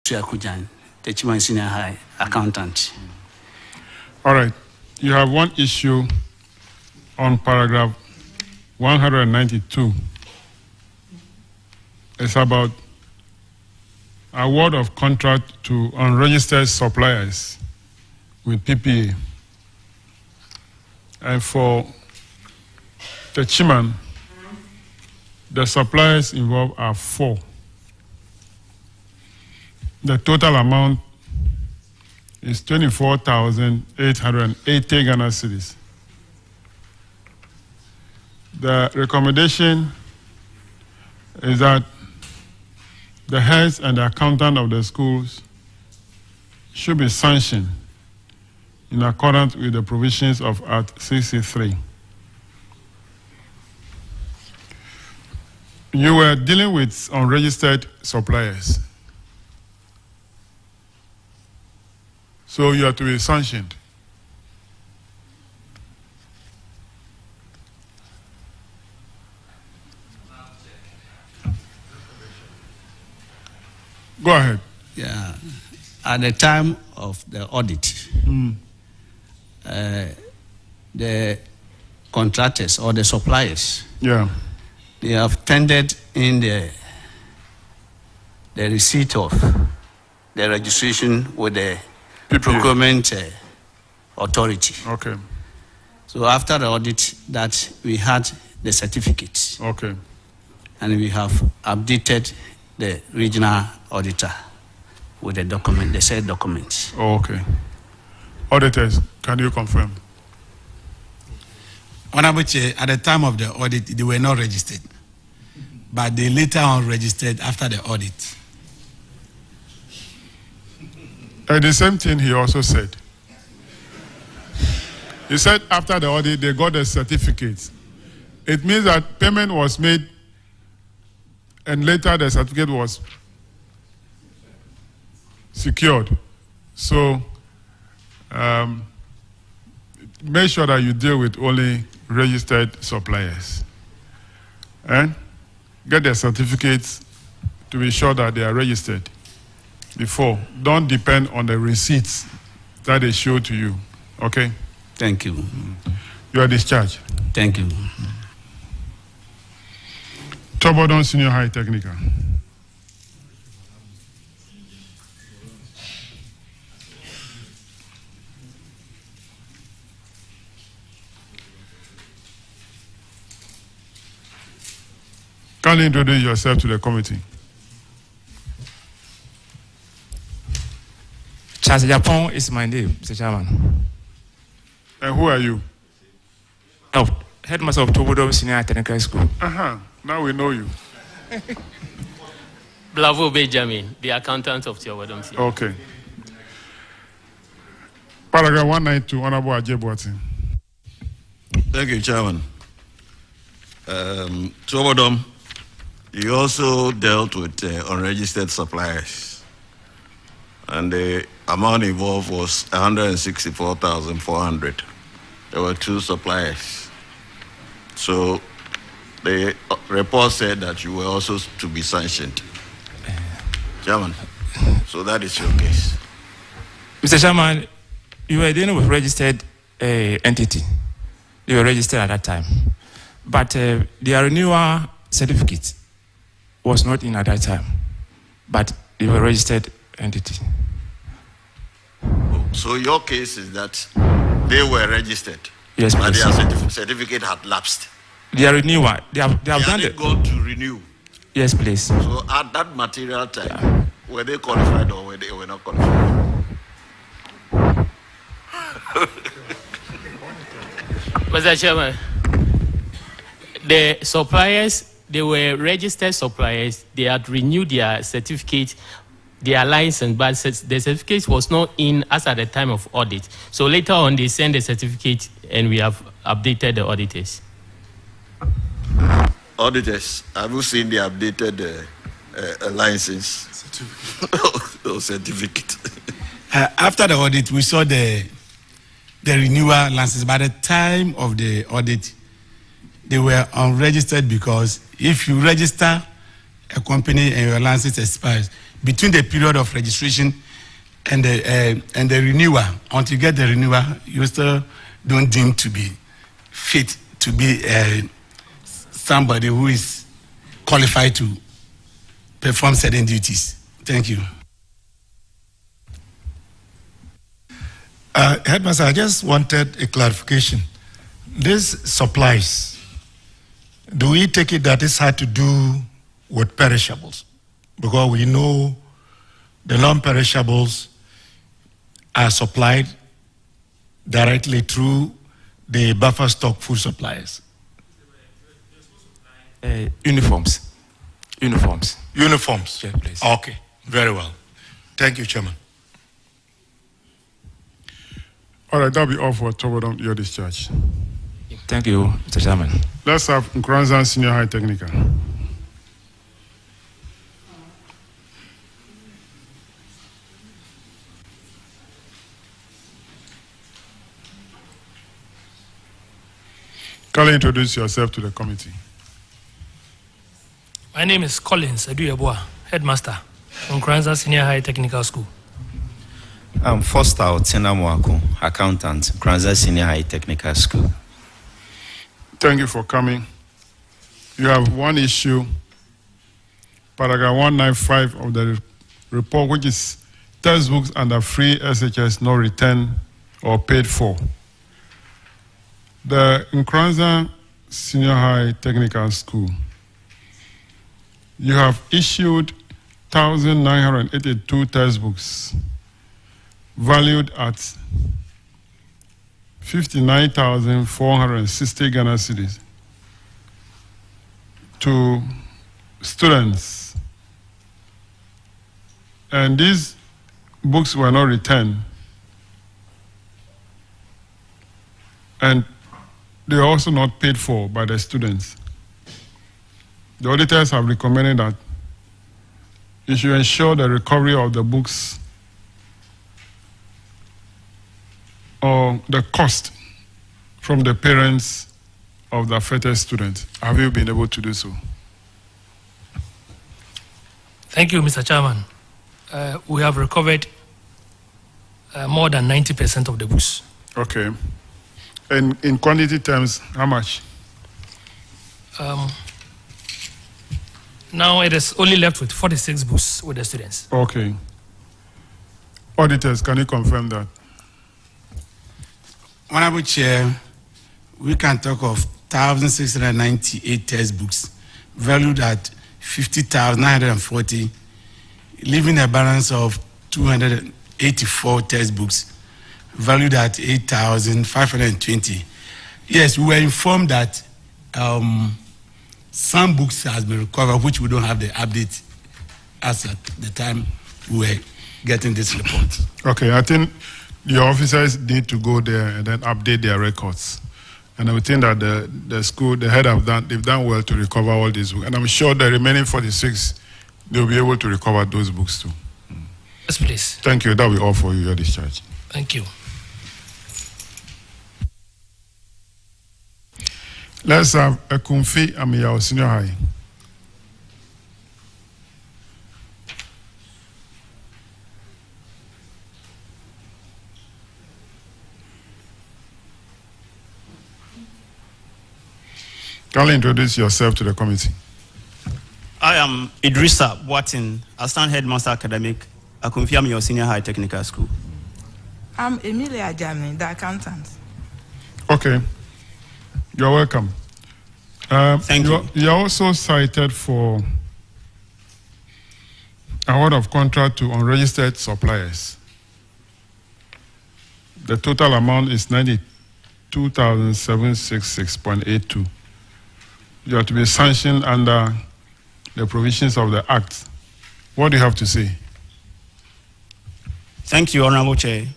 Tuakujan, the Chiman Senior High Accountant. All right. You have one issue on paragraph 192. It's about award of contract to unregistered suppliers with PPA. And for the chairman, the suppliers involved are 4. The total amount is 24,880 Ghana cedis. The recommendation is that the heads and the accountant of the schools should be sanctioned in accordance with the provisions of Act 63. You were dealing with unregistered suppliers, so you have to be sanctioned. Go ahead. Yeah. At the time of the audit, the contractors or the suppliers, they have tendered in the receipt of the registration with the procurement authority. Okay. So after the audit, that we had the certificates. Okay. And we have updated the regional auditor with the document, the said documents. Oh, okay. Auditors, can you confirm? Honorable Chair, at the time of the audit, they were not registered, but they later on registered after the audit. And the same thing he also said. He said after the audit, they got the certificates. It means that payment was made and later the certificate was secured. So make sure that you deal with only registered suppliers. And get their certificates to be sure that they are registered before. Don't depend on the receipts that they show to you. Okay? Thank you. You are discharged. Thank you. Tobodon Senior High Technical. Can you introduce yourself to the committee? Charles Japon is my name, Mr. Chairman. And who are you? Oh, headmaster of Tobodom Senior Technical School. Now we know you. Blavo Benjamin, the accountant of Tobodom Senior. Okay. Paragraph 192, Honorable Ajebwati. Thank you, Chairman. Tobodom, you also dealt with unregistered suppliers, and the amount involved was 164,400. There were 2 suppliers. So the report said that you were also to be sanctioned. Chairman, so that is your case. Mr. Chairman, you were dealing with registered entity. They were registered at that time. But their renewal certificate was not in at that time. But they were registered entity. So your case is that they were registered. Yes, but please. their certificate had lapsed. Their renewal, they have done it. Go to renew. Yes, please. So at that material time, were they qualified or were they not qualified? Mr. Chairman, the suppliers, they were registered suppliers. They had renewed their certificate, their license, but the certificate was not in as at the time of audit. So later on, they sent the certificate and we have updated the auditors. Auditors, have you seen the updated license or certificate? After the audit, we saw the renewal license. By the time of the audit, they were unregistered because if you register a company and your license expires, between the period of registration and the renewal, until you get the renewal, you still don't deem to be fit to be somebody who is qualified to perform certain duties. Thank you. Headmaster, I just wanted a clarification. These supplies, do we take it that this had to do with perishables? Because we know the non-perishables are supplied directly through the buffer stock food suppliers. Uniforms. Uniforms? Yeah, please. Okay, very well. Thank you, Chairman. All right, that'll be all for Tobodom, your discharge. Thank you, Mr. Chairman. Let's have Nkranza Senior High Technical. Kindly introduce yourself to the committee. My name is Collins Aduyeboa, Headmaster from Nkranza Senior High Technical School. I'm Foster Otenamuako, Accountant, Nkranza Senior High Technical School. Thank you for coming. You have one issue, paragraph 195 of the report, which is textbooks under free SHS not returned or paid for. The Nkranza Senior High Technical School, you have issued 1,982 textbooks valued at 59,460 Ghana cedis to students. And these books were not returned. And they are also not paid for by the students. The auditors have recommended that you should ensure the recovery of the books or the cost from the parents of the affected students. Have you been able to do so? Thank you, Mr. Chairman. We have recovered more than 90% of the books. Okay. And in quantity terms, how much? Now it is only left with 46 books with the students. Okay. Auditors, can you confirm that? Honorable Chair, we can talk of 1,698 textbooks valued at 50,940, leaving a balance of 284 textbooks valued at 8,520. Yes, we were informed that some books has been recovered, which we don't have the update as at the time we were getting this report. Okay, I think your officers need to go there and then update their records. And I think that the school, the head of that, they've done well to recover all these books. And I'm sure the remaining 46, they'll be able to recover those books too. Yes, please. Thank you. That'll be all for you, your discharge. Thank you. Let's have a Kumfi Amiyao Senior High. Can you introduce yourself to the committee? I am Idrissa Boatin, Assistant Headmaster Academic at Kumfi Amiyao Senior High Technical School. I'm Emilia Jamni, the accountant. Okay. You're welcome. Thank you. You're also cited for award of contract to unregistered suppliers. The total amount is 92,766.82. You are to be sanctioned under the provisions of the Act. What do you have to say? Thank you, Honorable Chair.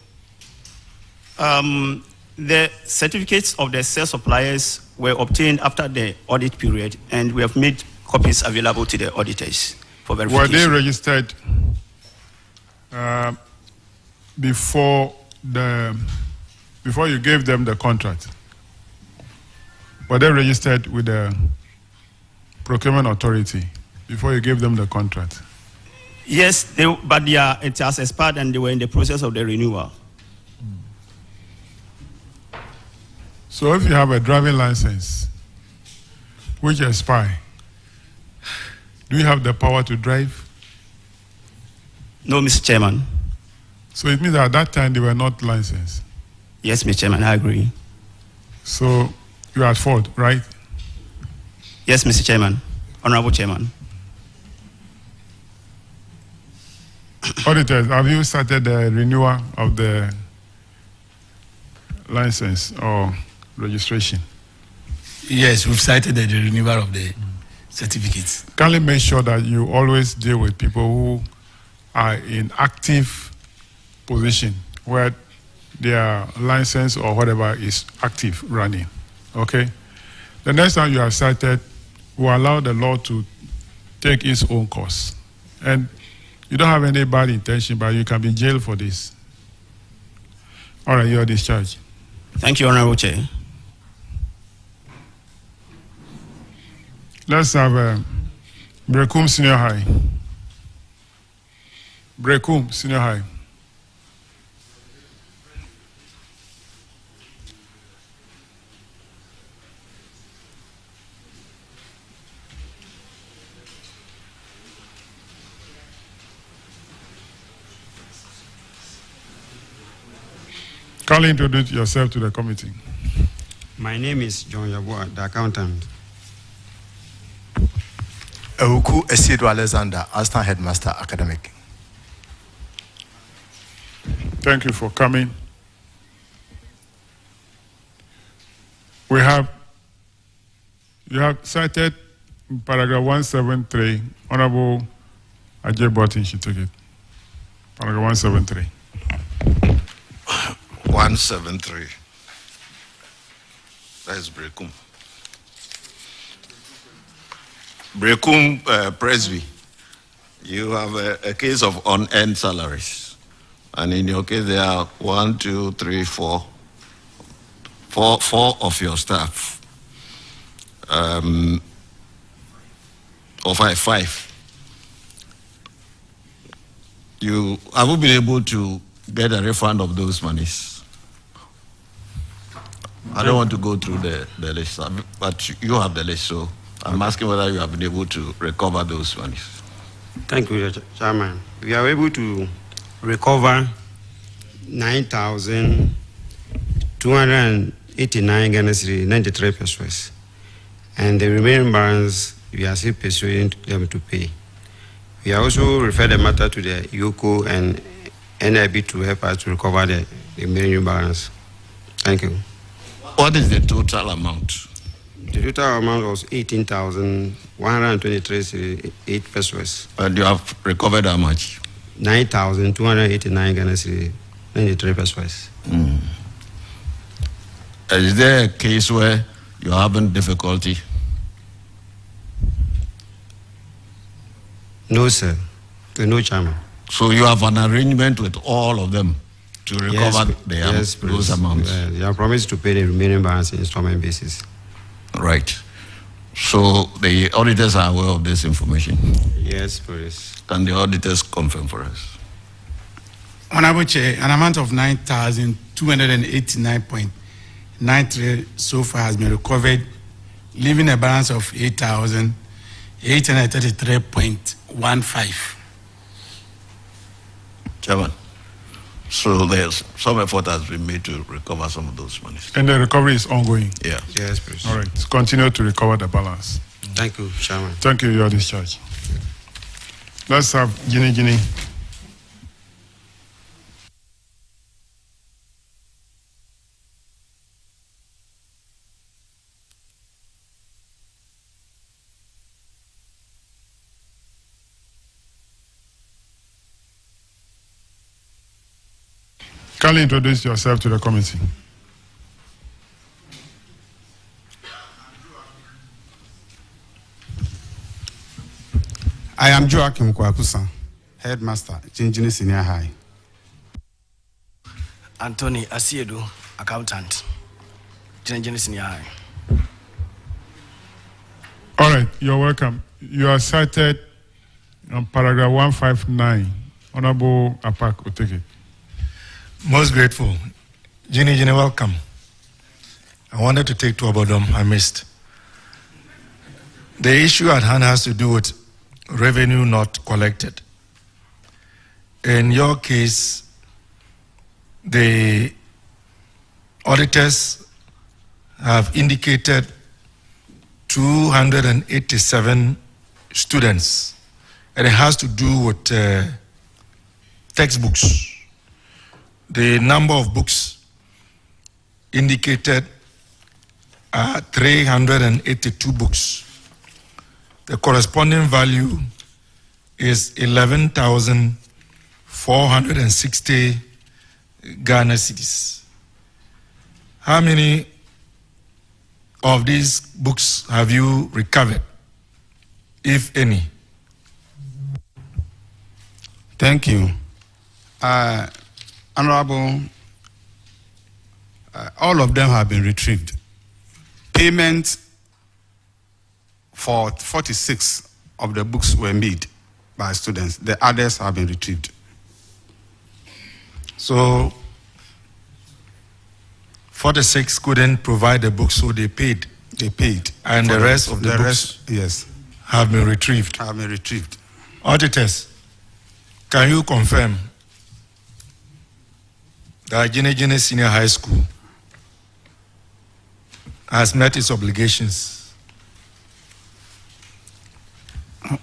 The certificates of the sales suppliers were obtained after the audit period, and we have made copies available to the auditors for verification. Were they registered before you gave them the contract? Were they registered with the procurement authority before you gave them the contract? Yes, but it has expired and they were in the process of the renewal. So if you have a driving license which expires, do you have the power to drive? No, Mr. Chairman. So it means that at that time they were not licensed. Yes, Mr. Chairman, I agree. So you are at fault, right? Yes, Mr. Chairman. Honorable Chairman. Auditors, have you started the renewal of the license or registration? Yes, we've cited the renewal of the certificates. Kindly make sure that you always deal with people who are in active position where their license or whatever is active running. Okay? The next time you are cited, will allow the law to take its own course. And you don't have any bad intention, but you can be jailed for this. All right, you are discharged. Thank you, Honorable Chair. Let's have Brekum Senior High. Brekum Senior High. Kindly introduce yourself to the committee. My name is John Yabua, the accountant. Ewuku Esidu Alexander, Assistant Headmaster Academic. Thank you for coming. You have cited in paragraph 173, Honorable Ajay Botin should take it. Paragraph 173. 173. That's Brekum. Brekum Presby, you have a case of unearned salaries. And in your case, there are 1, 2, 3, 4 of your staff. Or five. You haven't been able to get a refund of those monies. I don't want to go through the list, but you have the list, so I'm asking whether you have been able to recover those monies. Thank you, Chairman. We are able to recover 9,289 Ghana cedis, 93 pesos. And the remaining balance, we are still pursuing them to pay. We also refer the matter to the YOCO and NIB to help us to recover the remaining balance. Thank you. What is the total amount? The total amount was 18,123.8 pesos. And you have recovered how much? 9,289 Ghana cedis, 93 pesos. Is there a case where you're having difficulty? No, sir. No, Chairman. So you have an arrangement with all of them to recover those amounts? They are promised to pay the remaining balance in installment basis. Right. So the auditors are aware of this information? Yes, please. Can the auditors confirm for us? Honorable Chair, an amount of 9,289.93 so far has been recovered, leaving a balance of 8,833.15. Chairman, so there's some effort has been made to recover some of those monies. And the recovery is ongoing? Yeah. Yes, please. All right, continue to recover the balance. Thank you, Chairman. Thank you, your discharge. Let's have Ginny. Kindly introduce yourself to the committee. I am Joachim Kwakusa, Headmaster, Sunyani Senior High. Anthony Asiedu, Accountant, Sunyani Senior High. All right, you're welcome. You are cited On paragraph 159, Honorable Apak will take it. Most grateful. Ginny, welcome. I wanted to take to Obodom, I missed. The issue at hand has to do with revenue not collected. In your case, the auditors have indicated 287 students, and it has to do with textbooks. The number of books indicated are 382 books. The corresponding value is 11,460 Ghana cedis. How many of these books have you recovered, if any? Thank you. Honorable, all of them have been retrieved. Payment for 46 of the books were made by students. The others have been retrieved. So 46 couldn't provide the books, so they paid. They paid. And the rest of the books yes, have been retrieved. have been retrieved. Auditors, can you confirm that Gine Senior High School has met its obligations?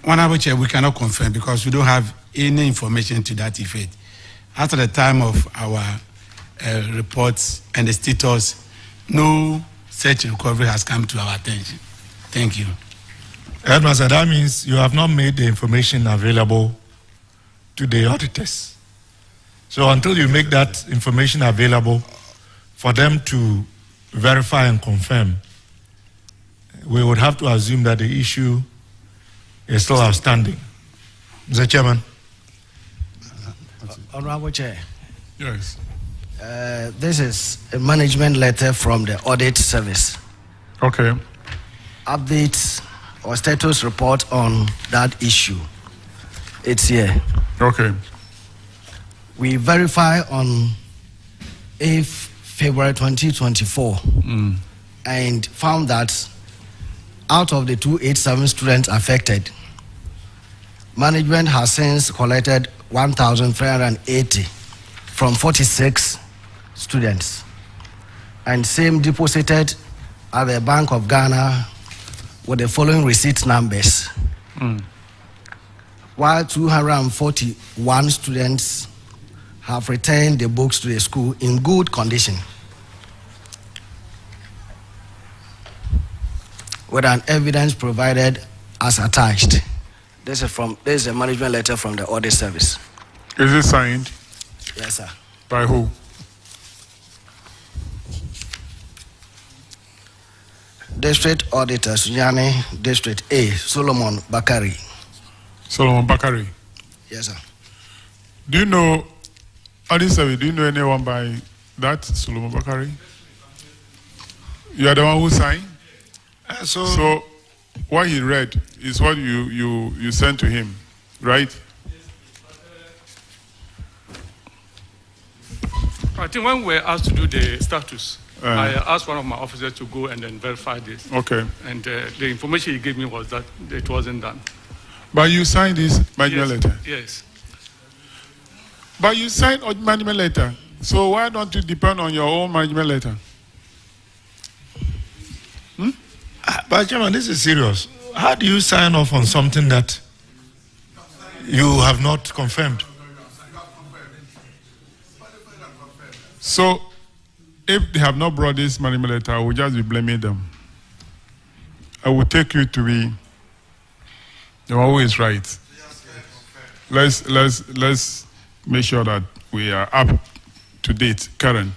Honorable Chair, we cannot confirm because we don't have any information to that effect. After the time of our reports and the status, no such recovery has come to our attention. Thank you. Headmaster, that means you have not made the information available to the auditors. So until you make that information available for them to verify and confirm, we would have to assume that the issue is still outstanding. Mr. Chairman. Honorable Chair. Yes. This is a management letter from the audit service. Okay. Updates or status report on that issue. It's here. Okay. We verify on 8th February 2024 and found that out of the 287 students affected, management has since collected 1,380 from 46 students and same deposited at the Bank of Ghana with the following receipt numbers. While 241 students have returned the books to the school in good condition with an evidence provided as attached. This is a management letter from the audit service. Is it signed? Yes, sir. By who? District Auditor Sunyani, District A, Solomon Bakari. Solomon Bakari. Yes, sir. Do you know, Adisa, do you know anyone by that, Solomon Bakari? You are the one who signed? So what he read is what you sent to him, right? I think when we were asked to do the status, I asked one of my officers to go and then verify this. Okay. And the information he gave me was that it wasn't done. But you signed this management letter? Yes. But you signed a management letter. So why don't you depend on your own management letter? But Chairman, this is serious. How do you sign off on something that you have not confirmed? So if they have not brought this management letter, I will just be blaming them. I will take you to be the one who is right. Let's make sure that we are up to date, current,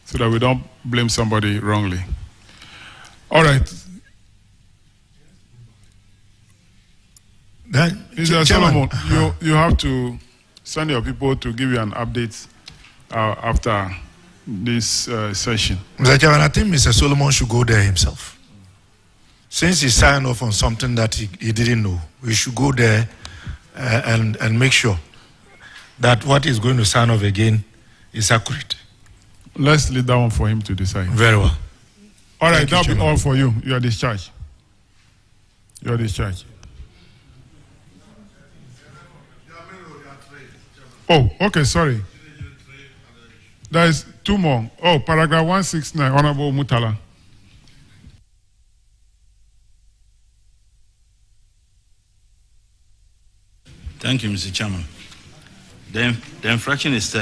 so that we don't blame somebody wrongly. All right. Mr. Solomon, you have to send your people to give you an update after this session. Mr. Chairman, I think Mr. Solomon should go there himself. Since he signed off on something that he didn't know, we should go there and make sure that what is going to sign off again is accurate. Let's leave that one for him to decide. Very well. All right, Thank you, that'll be all for you. You are discharged. You are discharged. Oh, okay, sorry. There is two more. Oh, paragraph 169, Honorable Mutala. Thank you, Mr. Chairman. The infraction is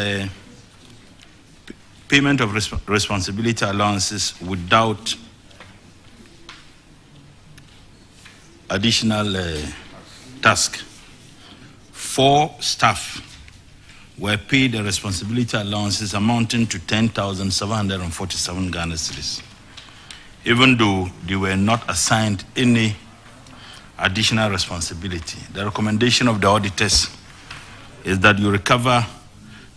payment of responsibility allowances without additional task. 4 staff were paid the responsibility allowances amounting to 10,747 Ghana cedis, even though they were not assigned any additional responsibility. The recommendation of the auditors is that you recover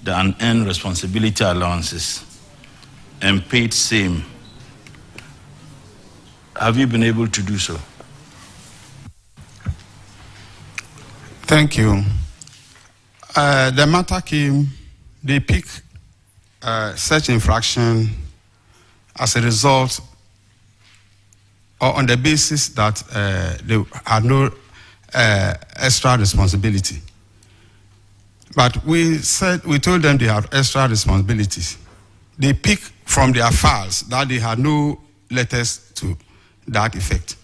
the unearned responsibility allowances and paid same. Have you been able to do so? Thank you. The matter came, they picked such infraction as a result or on the basis that they had no extra responsibility. But we told them they had extra responsibilities. They picked from their files that they had no letters to that effect.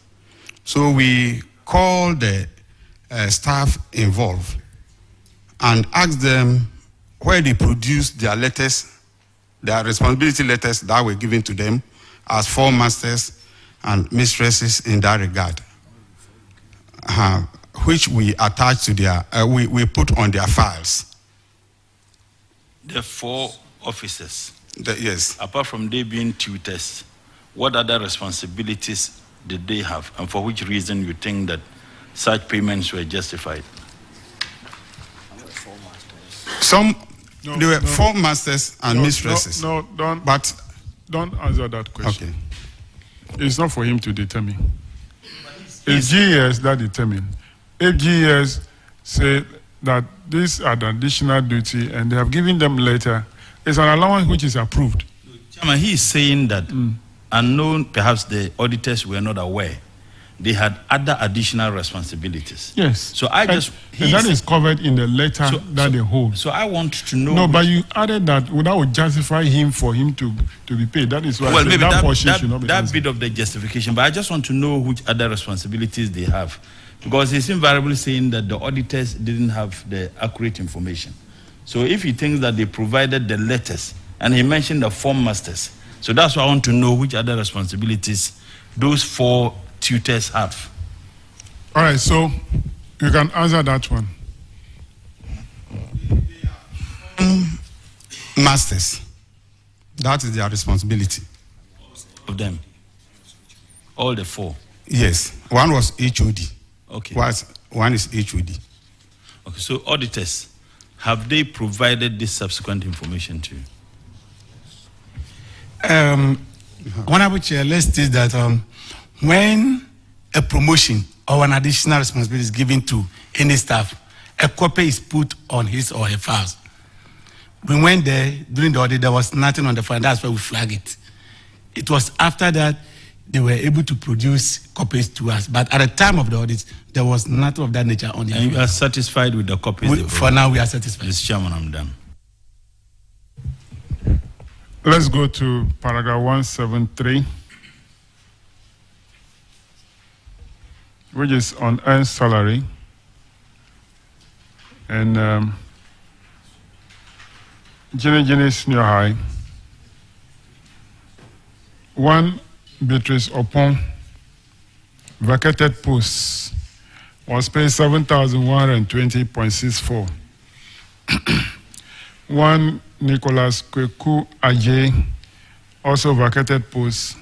So we called the staff involved and asked them where they produced their letters, their responsibility letters that were given to them as 4 masters and mistresses in that regard, which we attached to their, we put on their files. The 4 officers, yes. Apart from they being tutors, what other responsibilities did they have, and for which reason you think that such payments were justified? There were 4 masters and mistresses. Don't answer that question. Okay. It's not for him to determine. It's GES that determine. If GES say that this are the additional duty and they have given them later, it's an allowance which is approved. Chairman, he is saying that unknown, perhaps the auditors were not aware, they had other additional responsibilities. Yes. So I just... And that is covered in the letter that they hold. So I want to know... No, but you added that would justify him for him to be paid. That is why well, maybe that portion should not be that answered. bit of the justification, but I just want to know which other responsibilities they have. Because he's invariably saying that the auditors didn't have the accurate information. So if he thinks that they provided the letters, and he mentioned the 4 masters, so that's why I want to know which other responsibilities those 4 tutors have. All right, so you can answer that one. Masters. That is their responsibility. Of them? All the 4? Yes. One was HOD. Okay. One is HOD. Okay, so auditors, have they provided this subsequent information to you? Honorable Chair, let's state that when a promotion or an additional responsibility is given to any staff, a copy is put on his or her files. We went there during the audit, there was nothing on the file, that's why we flagged it. It was after that they were able to produce copies to us, but at the time of the audit, there was nothing of that nature on the file. And you are satisfied with the copies? For now, we are satisfied. Mr. Chairman, I'm done. Let's go to paragraph 173, which is on earned salary. And Jenny Senior High, 1 Beatrice upon vacated posts was paid 7,120.64. 1 Nicholas Kweku Ajay, also vacated post,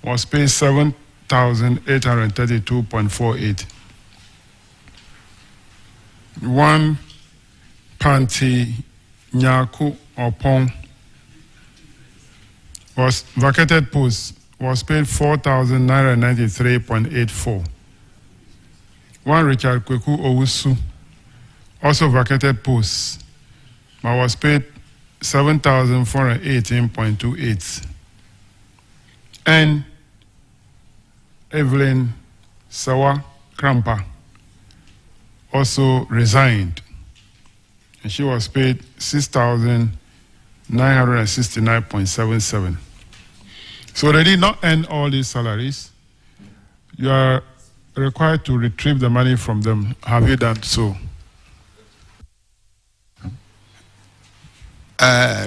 was paid 7,832.48. 1 Panti Nyaku Opong was vacated post, was paid 4,993.84. 1 Richard Kweku Owusu also vacated posts, but was paid 7,418.28. And Evelyn Sawa Krampa also resigned, and she was paid 6,969.77. So they did not earn all these salaries. You are required to retrieve the money from them. Have you done so?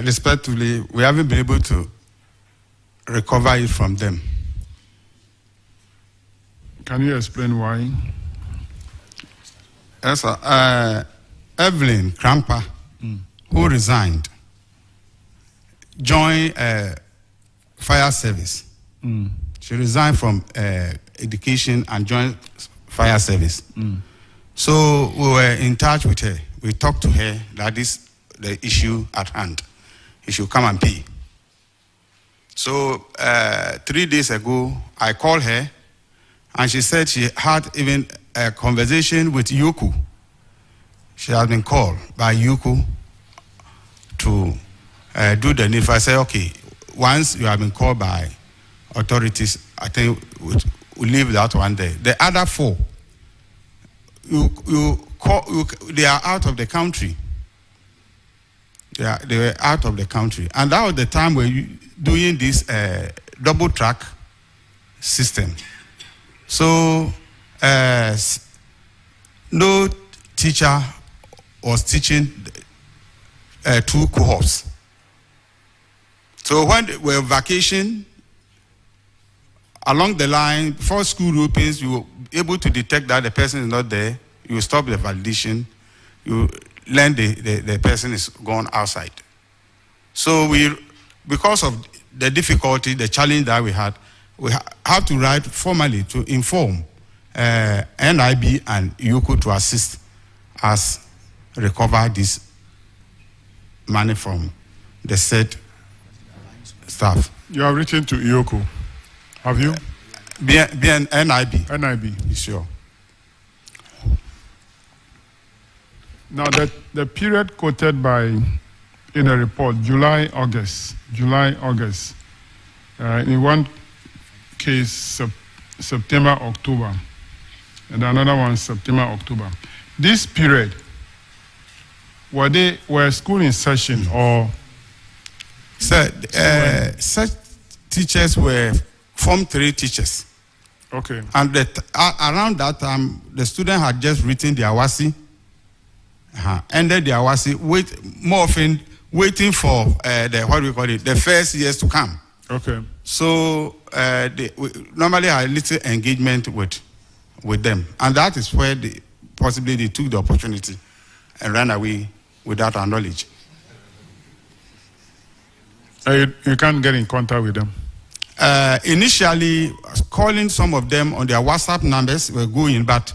Respectively, we haven't been able to recover it from them. Can you explain why? Yes, sir. Evelyn Krampa, who resigned, joined fire service. She resigned from education and joined fire service. So we were in touch with her. We talked to her that this the issue at hand. You should come and pay. So 3 days ago, I called her, and she said she had even a conversation with Yuku. She has been called by Yuku to do the need. I said, okay, once you have been called by authorities, I think we'll leave that one there. The other 4, they are out of the country. They were out of the country. And that was the time we were doing this double track system. So no teacher was teaching 2 cohorts. So when they were vacation, along the line, before school opens, you were able to detect that the person is not there. You stop the validation. You learn the person is gone outside. So because of the difficulty, the challenge that we had, we have to write formally to inform NIB and Yuku to assist us recover this money from the said staff. You have written to Yuku, have you? NIB. NIB. Sure. Now, the period quoted in a report, July, August, in one case, September, October, and another one, September, October. This period, were school in session or? Sir, such teachers were Form 3 teachers. Okay. And around that time, the student had just written their WASI, ended their WASI, more often waiting for the first years to come. Okay. So we normally had little engagement with them, and that is where possibly they took the opportunity and ran away without our knowledge. You can't get in contact with them? Initially, calling some of them on their WhatsApp numbers were going, but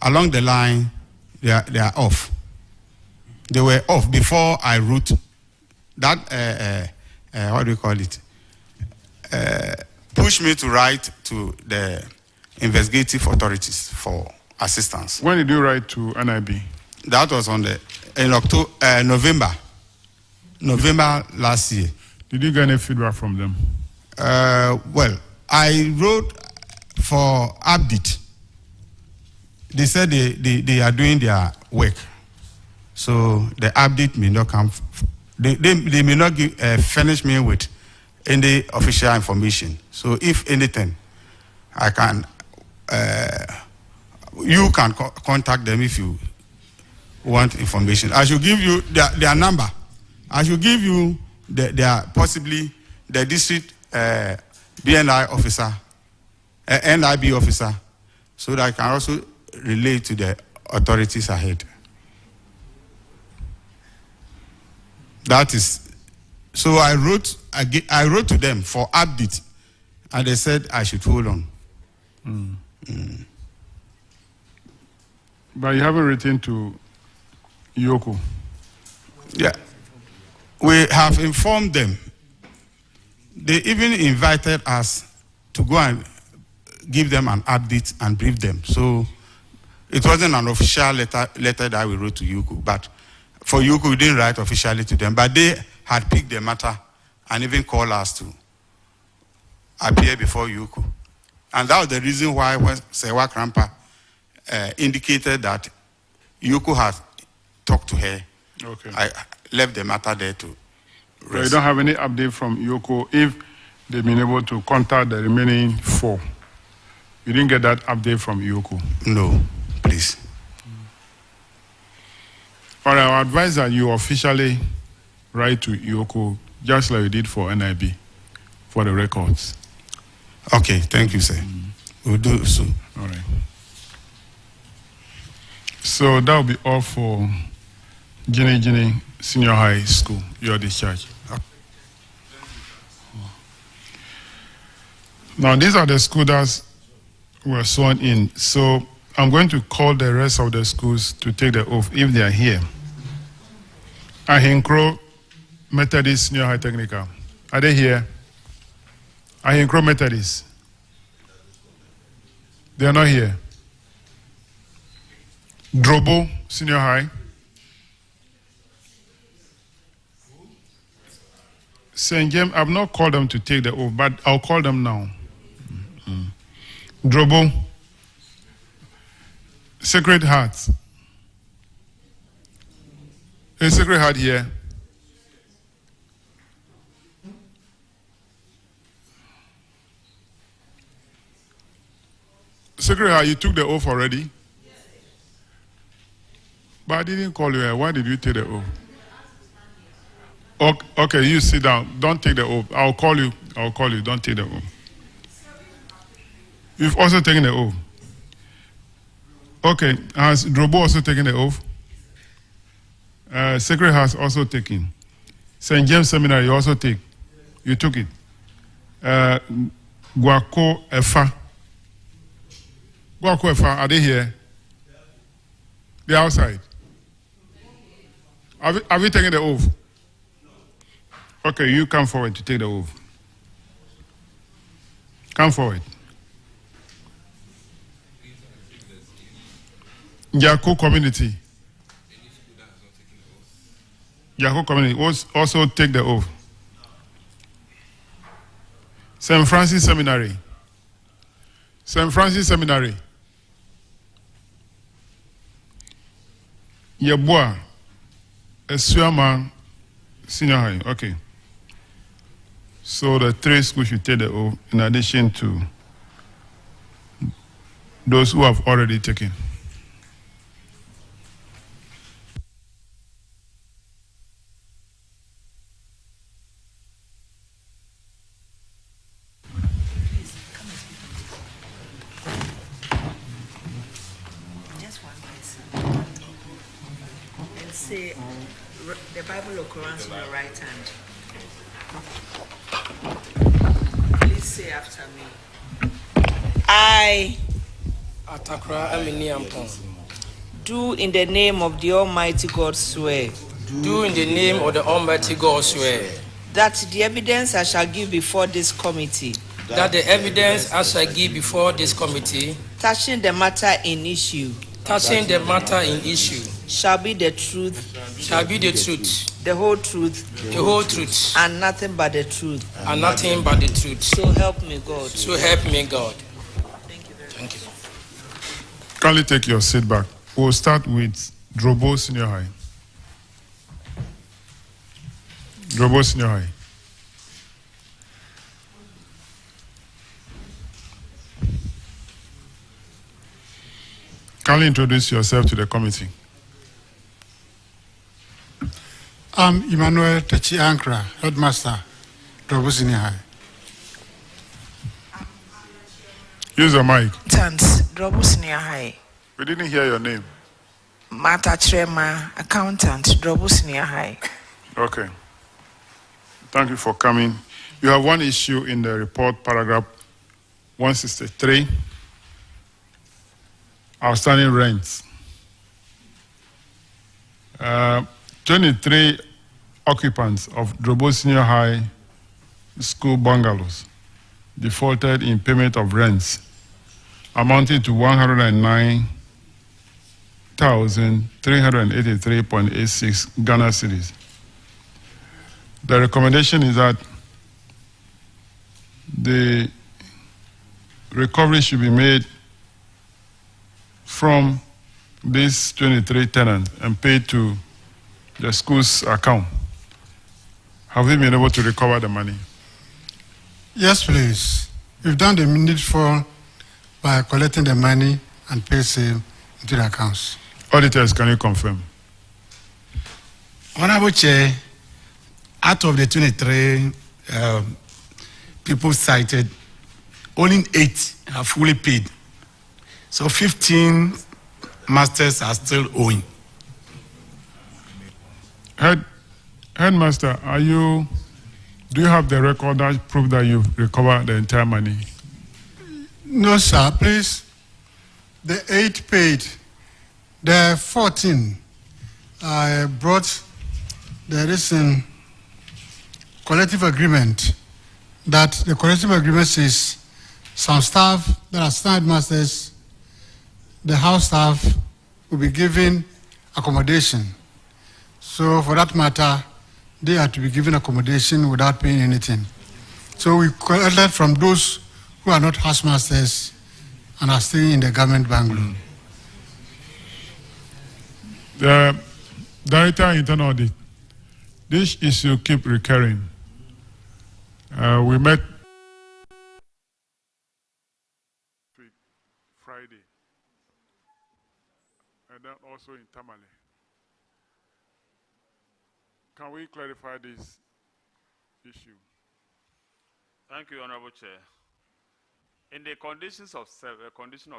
along the line, they are off. They were off before I wrote that, pushed me to write to the investigative authorities for assistance. When did you write to NIB? That was in November last year. Did you get any feedback from them? Well, I wrote for update. They said they are doing their work. So the update may not come. They may not furnish me with any official information. So if anything, I can, you can contact them if you want information. I should give you their number. I should give you their possibly the district BNI officer, NIB officer, so that I can also relate to the authorities ahead. That is, so I wrote to them for update, and they said I should hold on. But you haven't written to Yoko? Yeah. We have informed them. They even invited us to go and give them an update and brief them. So It wasn't an official letter that we wrote to Yuku, but for Yuku, we didn't write officially to them. But they had picked the matter and even called us to appear before Yuku. And that was the reason why when Sewa Krampa indicated that Yuku had talked to her, Okay. I left the matter there to rest. So you don't have any update from Yoko if they've been able to contact the remaining 4? You didn't get that update from Yoko? No, please. All right, I advise that you officially write to Yoko, just like you did for NIB, for the records. Okay, thank you, sir. We'll do so. All right. So that will be all for Ginny Senior High School. You are discharged. Now, these are the schools that were sworn in. So I'm going to call the rest of the schools to take the oath if they are here. Ahinkro Methodist Senior High Technical. Are they here? Ahinkro Methodist. They are not here. Drobo Senior High. St. James, I've not called them to take the oath, but I'll call them now. Drobo. Sacred Heart. A Sacred Heart here. Sacred Heart, you took the oath already? But I didn't call you. Why did you take the oath? Okay, you sit down. Don't take the oath. I'll call you. I'll call you. Don't take the oath. You've also taken the oath. Okay, has Drobo also taken the oath? Sacred has also taken. St. James Seminary, you also take. You took it. Guaco Efa. Guaco Efa, are they here? They're outside. Have you taken the oath? Okay, you come forward to take the oath. Come forward. Yako community. Yako community also take the oath. St. Francis Seminary. St. Francis Seminary. Yeboah, Esuama Senior High. Okay. So the 3 schools should take the oath in addition to those who have already taken. Say the Bible occurrence in your right hand. Please say after me. I, Atakra Aminiampon, do in the name of the Almighty God swear. Do in the name of the Almighty God swear. That the evidence I shall give before this committee. That the evidence I shall give before this committee. Touching the matter in issue. Touching the matter in issue. Shall be the truth. Shall be the truth. The whole truth. The whole truth. And nothing but the truth. And nothing but the truth. So help me God. So help me God. Thank you very Thank you. Kindly take your seat back. We'll start with Drobo Senior High. Drobo Senior High. Kindly introduce yourself to the committee. I'm Emmanuel Techi Ankra, Headmaster, Drobo Senior High. Use your mic. Drobo Senior High. We didn't hear your name. Mata Trema, Accountant, Drobo Senior High. Okay. Thank you for coming. You have one issue in the report, paragraph 163. Outstanding rents. 23 occupants of Drobo Senior High School bungalows defaulted in payment of rents amounting to 109 1,383.86 Ghana cedis. The recommendation is that the recovery should be made from these 23 tenants and paid to the school's account. Have they been able to recover the money? Yes, please. We've done the needful by collecting the money and pay same into the accounts. Auditors, can you confirm? Honorable Chair, out of the 23 people cited, only 8 are fully paid. So 15 masters are still owing. Headmaster, do you have the record that prove that you've recovered the entire money? No, sir, please. The 8 paid. The 14 I brought the recent collective agreement that the collective agreement says some staff that are standard masters, the house staff will be given accommodation. So for that matter, they are to be given accommodation without paying anything. So we collected from those who are not housemasters and are staying in the government bungalow. The Director Internal Audit, this issue keep recurring. We met Friday, and then also in Tamale. Can we clarify this issue? Thank you, Honorable Chair. In the condition of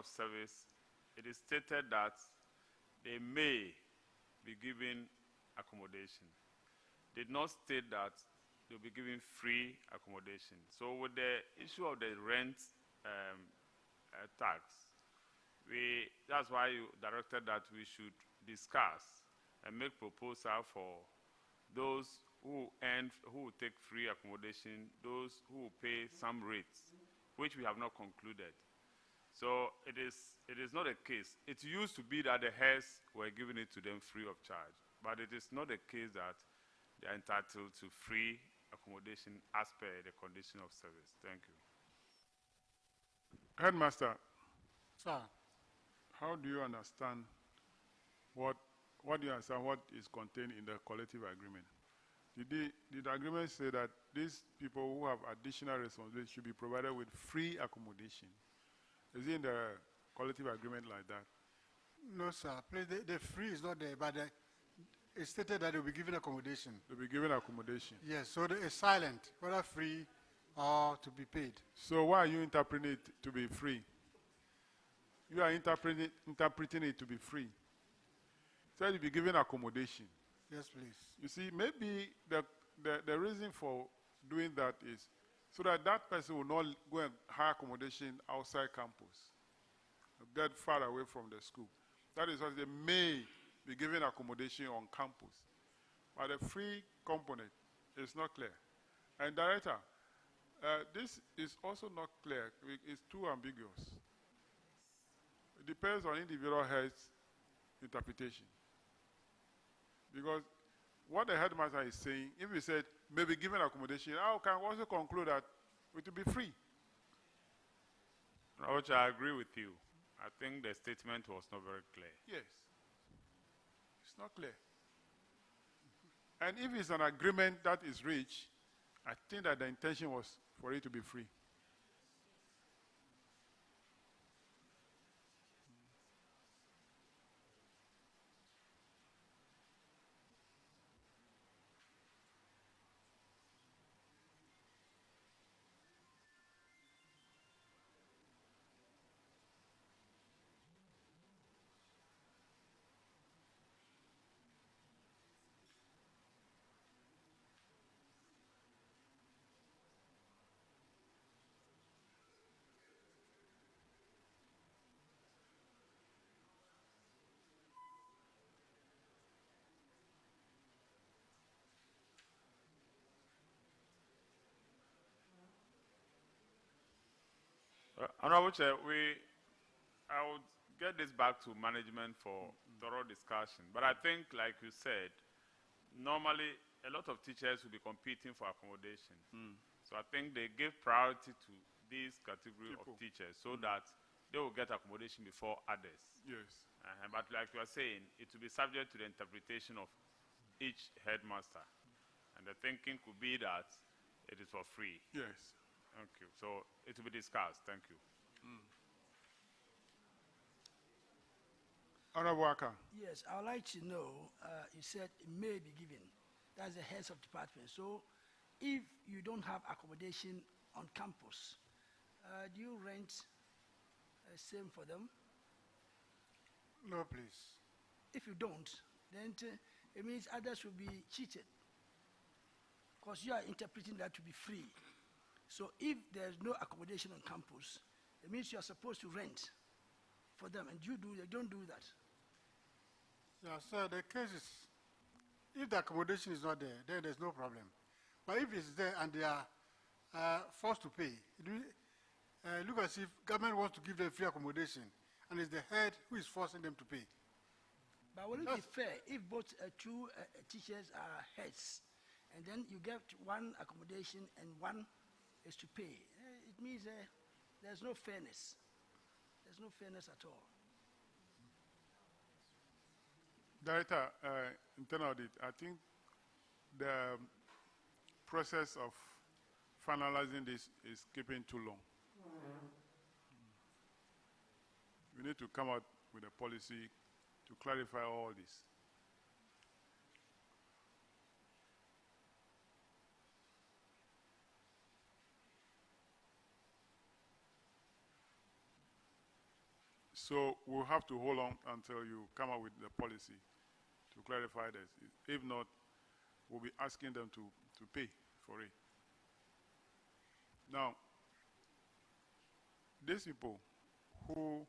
service, it is stated that they may be given accommodation. Did not state that they'll be given free accommodation. So with the issue of the rent tax, that's why you directed that we should discuss and make proposal for those who take free accommodation, those who pay some rates, which we have not concluded. So it is not a case. It used to be that the heirs were giving it to them free of charge, but it is not a case that they are entitled to free accommodation as per the condition of service. Thank you. Headmaster, Sir, how do you understand what is contained in the collective agreement? Did the agreement say that these people who have additional responsibilities should be provided with free accommodation? Is it in the collective agreement like that? no, sir. Please, the free is not there, but it's stated that they'll be given accommodation. They'll be given accommodation. Yes, so it's silent, whether free or to be paid. So why are you interpreting it to be free? You are interpreting it to be free. So you'll be given accommodation. Yes, please. You see, maybe the reason for doing that is so that that person will not go and hire accommodation outside campus, get far away from the school. That is why they may be given accommodation on campus. But the free component is not clear. And Director, this is also not clear. It's too ambiguous. It depends on individual head's interpretation. Because what the headmaster is saying, if he said, may be given accommodation, I can also conclude that it will be free. Which I agree with you. I think the statement was not very clear. Yes. It's not clear. And if it's an agreement that is reached, I think that the intention was for it to be free. Honorable Chair, I would get this back to management for thorough discussion. But I think, like you said, normally a lot of teachers will be competing for accommodation. So I think they give priority to this category of teachers so that they will get accommodation before others. Yes. But like you are saying, it will be subject to the interpretation of each headmaster. And the thinking could be that it is for free. Yes. Thank you. So it will be discussed. Thank you. Honorable Aka. Yes, I would like to know, you said it may be given. That's the heads of department. So if you don't have accommodation on campus, do you rent same for them? No, please. If you don't, then it means others will be cheated. Because you are interpreting that to be free. So if there's no accommodation on campus, it means you are supposed to rent for them, and you don't do that. Yeah, sir, the case is, if the accommodation is not there, then there's no problem. But if it's there and they are forced to pay, look as if government wants to give them free accommodation, and it's the head who is forcing them to pay. But will it be fair if both two teachers are heads, and then you get one accommodation and one is to pay? It means there's no fairness. There's no fairness at all. Director, internal audit, I think the process of finalizing this is keeping too long. We need to come out with a policy to clarify all this. So we'll have to hold on until you come up with the policy to clarify this. If not, we'll be asking them to pay for it. Now, these people who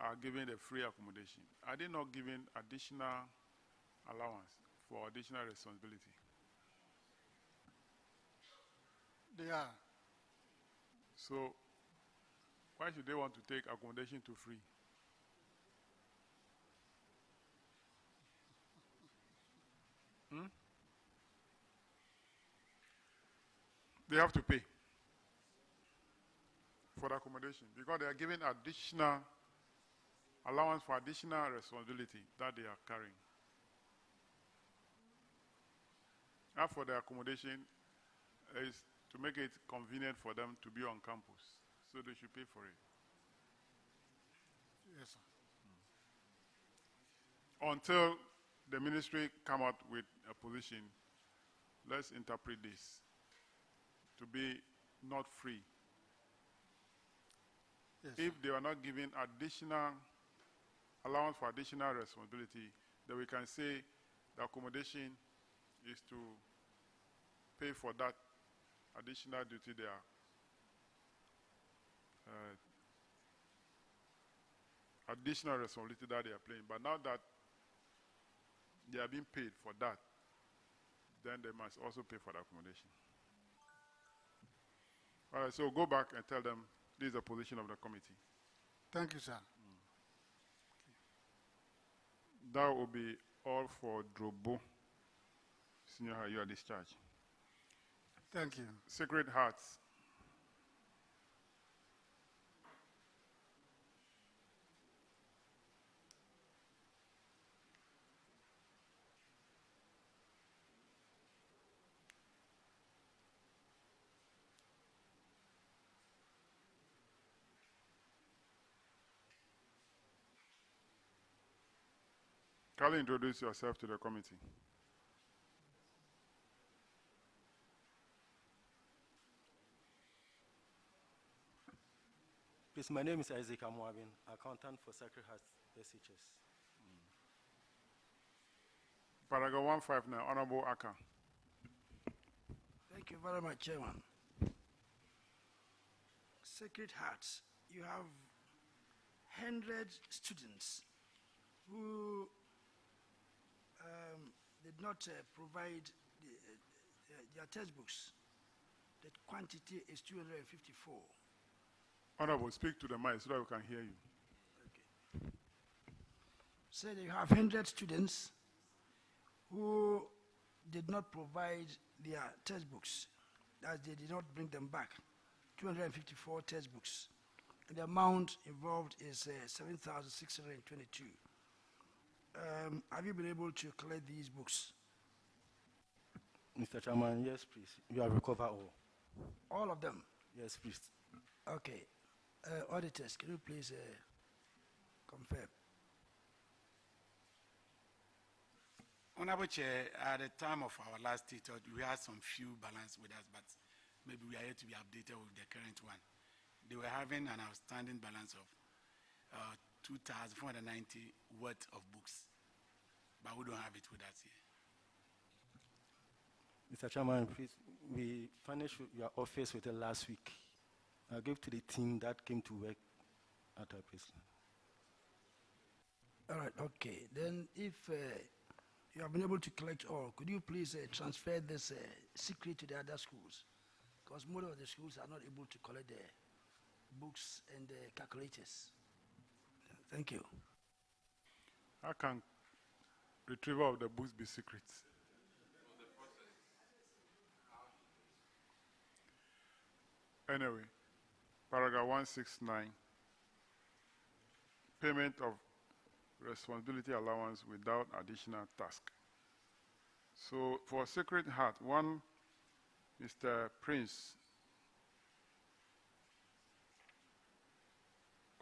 are given the free accommodation, are they not given additional allowance for additional responsibility? They are. So why should they want to take accommodation to free? They have to pay for the accommodation because they are given additional allowance for additional responsibility that they are carrying. As for the accommodation, is to make it convenient for them to be on campus. So they should pay for it. Yes, sir. Until the ministry come out with a position, let's interpret this to be not free. Yes, if they are not given additional allowance for additional responsibility, then we can say the accommodation is to pay for that additional duty they are additional responsibility that they are playing. But now that they are being paid for that, then they must also pay for the accommodation. All right, so go back and tell them this is the position of the committee. Thank you, sir. That will be all for Drobo. Senior, you are discharged. Thank you. Sacred Hearts. Kindly introduce yourself to the committee. Please, my name is Isaac Amwabin, accountant for Sacred Heart SHS. Paragraph 159, Honorable Aka. Thank you very much, Chairman. Sacred Heart, you have 100 students who did not provide their textbooks. The quantity is 254. Honorable, speak to the mic so that we can hear you. Okay. say that you have 100 students who did not provide their textbooks, that they did not bring them back, 254 textbooks. And the amount involved is 7,622. Have you been able to collect these books? Mr. Chairman, yes, please. You have recovered all. All of them? Yes, please. Okay. Auditors, can you please confirm? Honorable Chair, at the time of our last statement, we had some few balance with us, but maybe we are yet to be updated with the current one. They were having an outstanding balance of 2,490 worth of books, but we don't have it with us here. Mr. Chairman, please, we finished your office with it last week. I gave to the team that came to work at our place. All right, okay. Then if you have been able to collect all, could you please transfer this secret to the other schools? Because most of the schools are not able to collect the books and the calculators. Thank you. How can retrieval of the books be secret? Anyway, paragraph 169, payment of responsibility allowance without additional task. So for Sacred Heart, one Mr. Prince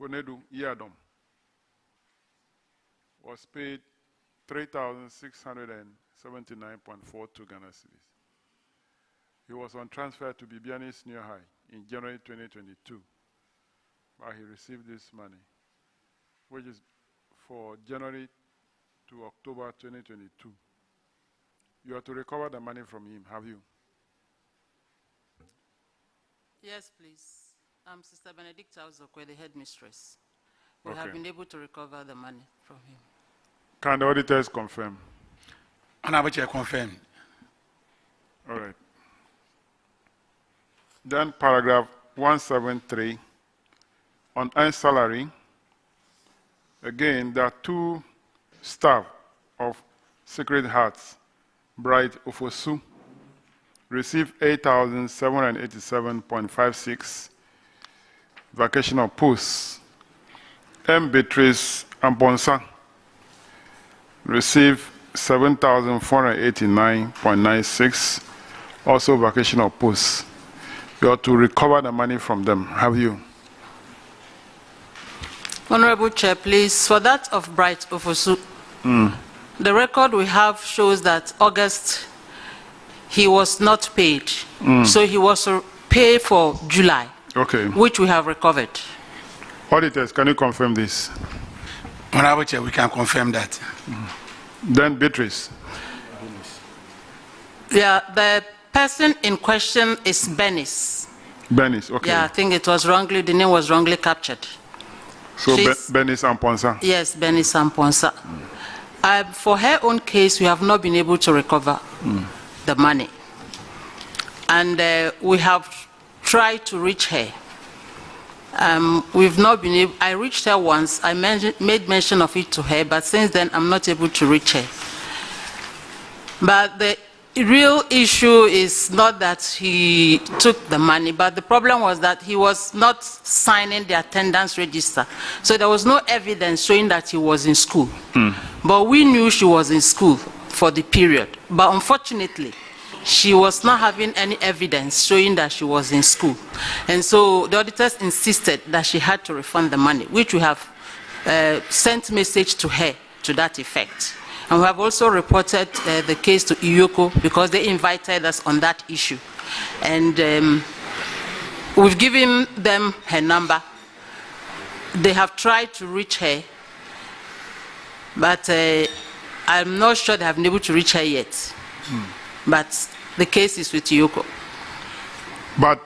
Konedu Yadom was paid 3,679.42 Ghana cedis. He was on transfer to Bibiani Senior High in January 2022, but he received this money, which is for January to October 2022. You are to recover the money from him, have you? Yes, please. I'm Sister Benedicta Ozokwe, the headmistress. We Okay. have been able to recover the money from him. Can the auditors confirm? Honorable Chair, confirm. All right. Then paragraph 173 on earned salary. Again, there are two staff of Sacred Hearts, Bright Ofosu, received 8,787.56 vacational posts. M. Beatrice Amponsa received 7,489.96, also vacational posts. You are to recover the money from them, have you? Honorable Chair, please, for that of Bright Ofosu, the record we have shows that August, he was not paid. So he was paid for July, Okay. which we have recovered. Auditors, can you confirm this? Honorable Chair, we can confirm that. Then Beatrice. Yeah, the person in question is Benis. Benis, okay. Yeah, I think it was wrongly, the name was wrongly captured. So She's- Benis Amponsa. Yes, Benis Amponsa. For her own case, we have not been able to recover the money. And we have tried to reach her. We've not been able, I reached her once, I made mention of it to her, but since then I'm not able to reach her. But the real issue is not that he took the money, but the problem was that he was not signing the attendance register. So there was no evidence showing that he was in school. But we knew she was in school for the period. But unfortunately, she was not having any evidence showing that she was in school. And so the auditors insisted that she had to refund the money, which we have sent message to her to that effect. And we have also reported the case to Iyoko because they invited us on that issue. And we've given them her number. They have tried to reach her, but I'm not sure they have been able to reach her yet. But the case is with Iyoko. But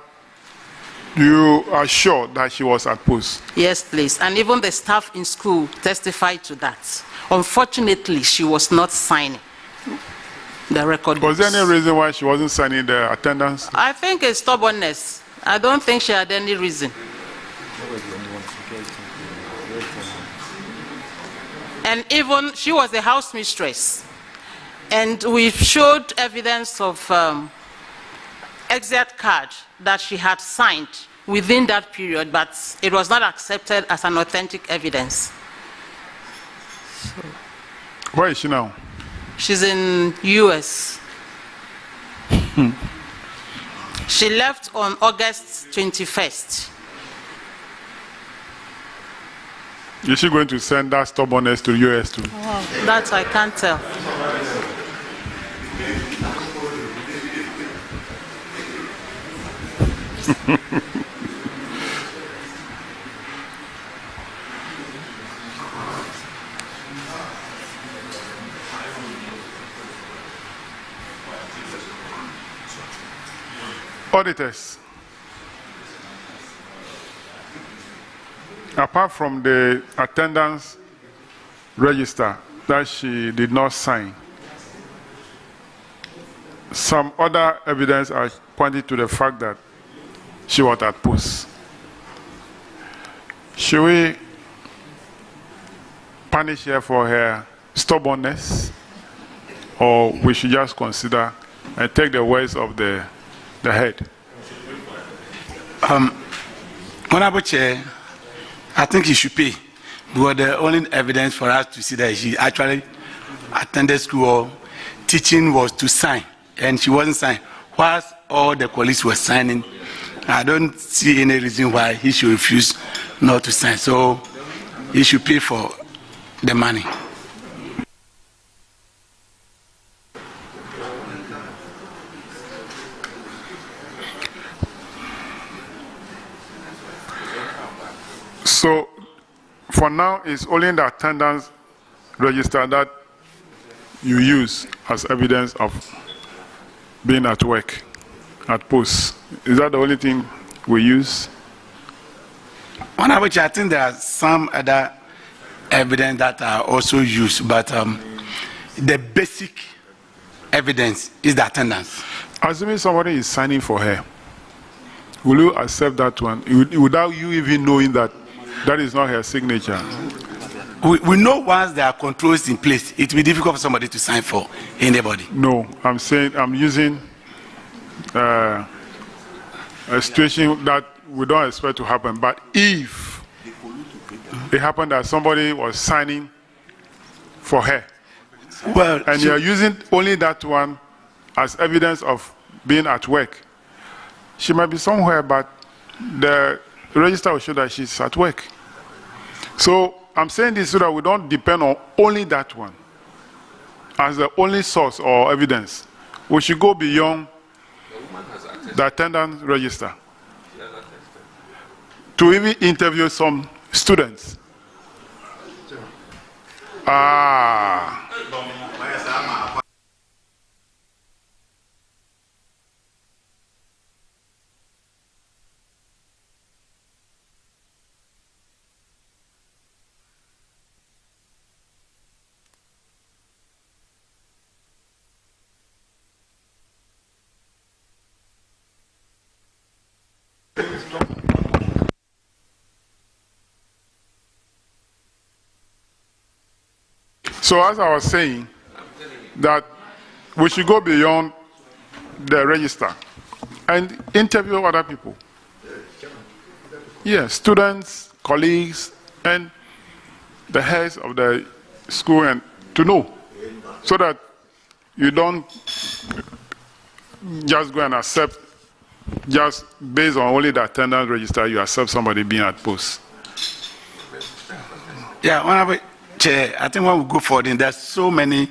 you are sure that she was at post? Yes, please. And even the staff in school testified to that. Unfortunately, she was not signing the record. Was there any reason why she wasn't signing the attendance? I think it's stubbornness. I don't think she had any reason. And even she was a house mistress. And we showed evidence of exit card that she had signed within that period, but it was not accepted as an authentic evidence. So, where is she now? she's in US. She left on August 21st. Is she going to send that stubbornness to the US too? Wow, that I can't tell. Auditors, apart from the attendance register that she did not sign, some other evidence are pointing to the fact that she was at post. Should we punish her for her stubbornness, or we should just consider and take the words of the head? Honorable Chair, I think he should pay, because the only evidence for us to see that she actually attended school or teaching was to sign, and she wasn't signing. Whilst all the colleagues were signing, I don't see any reason why he should refuse not to sign. So he should pay for the money. So, for now, it's only the attendance register that you use as evidence of being at work, at post. Is that the only thing we use? On which I think there are some other evidence that are also used, but the basic evidence is the attendance. Assuming somebody is signing for her, will you accept that one without you even knowing that that is not her signature? We know once there are controls in place, it will be difficult for somebody to sign for anybody. No, I'm saying I'm using a situation that we don't expect to happen. But if it happened that somebody was signing for her, well, and you're using only that one as evidence of being at work, she might be somewhere, but the register will show that she's at work. So I'm saying this so that we don't depend on only that one as the only source or evidence. We should go beyond the attendance register to even interview some students. So as I was saying, that we should go beyond the register and interview other people. Yes, students, colleagues, and the heads of the school, and to know, so that you don't just go and accept, just based on only the attendance register, you accept somebody being at post. Yeah, Honorable Chair, I think when we go forward, there's so many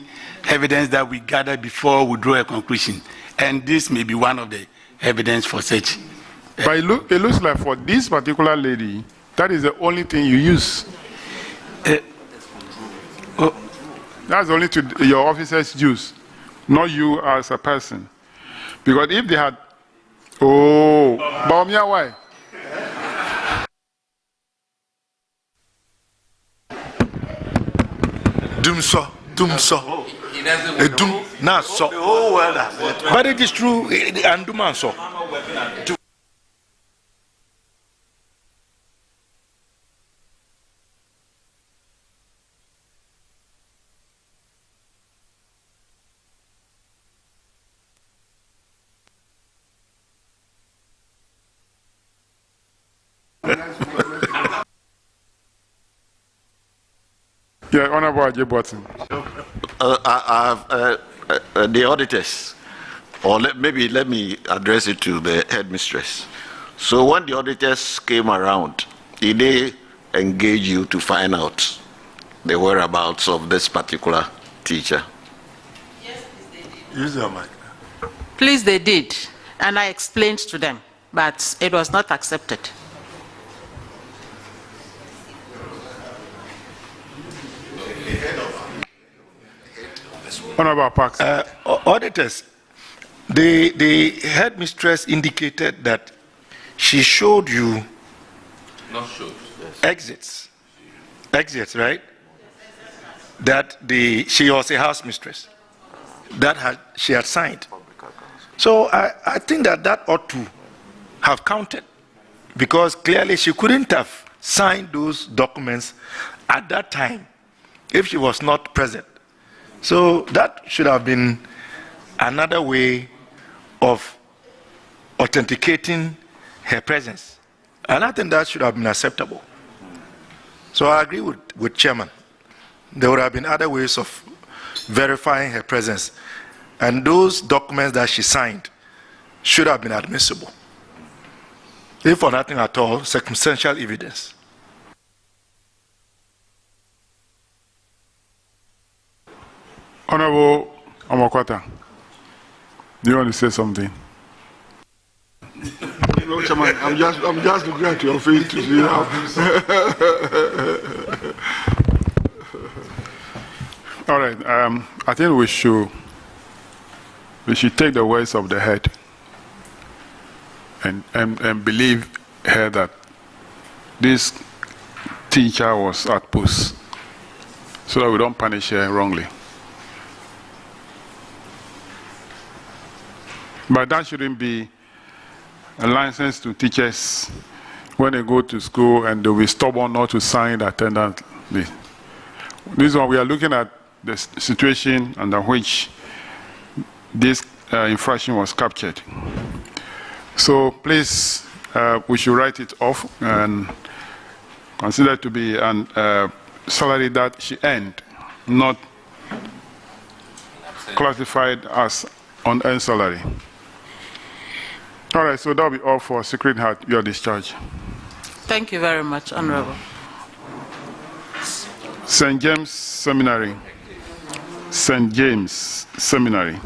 evidence that we gather before we draw a conclusion, and this may be one of the evidence for such. But it looks like for this particular lady, that is the only thing you use. That's only to your officers use, not you as a person. Because if they had, why? Dumso. Na so. But it is true, and Dumanso. Yeah, Honorable Ajay Button. The auditors, or maybe let me address it to the headmistress. So when the auditors came around, did they engage you to find out the whereabouts of this particular teacher? Yes, please, they did. Use your mic. Please, they did. And I explained to them, but it was not accepted. Honorable Parks. Auditors, the headmistress indicated that she showed you exits, right? That she was a house mistress that she had signed. So I think that ought to have counted, because clearly she couldn't have signed those documents at that time if she was not present. So that should have been another way of authenticating her presence. And I think that should have been acceptable. So I agree with Chairman. There would have been other ways of verifying her presence. And those documents that she signed should have been admissible. If for nothing at all, circumstantial evidence. Honorable Amakwata, do you want to say something? No, Chairman, I'm just looking at your face to see how. All right. I think we should take the words of the head and believe her that this teacher was at post, so that we don't punish her wrongly. But that shouldn't be a license to teachers when they go to school and they'll be stubborn not to sign the attendance list. This one, we are looking at the situation under which this infraction was captured. So please, we should write it off and consider it to be a salary that she earned, not classified as unearned salary. All right, so that'll be all for Sacred Heart, your discharge. Thank you very much, Honorable. St. James Seminary. St. James Seminary.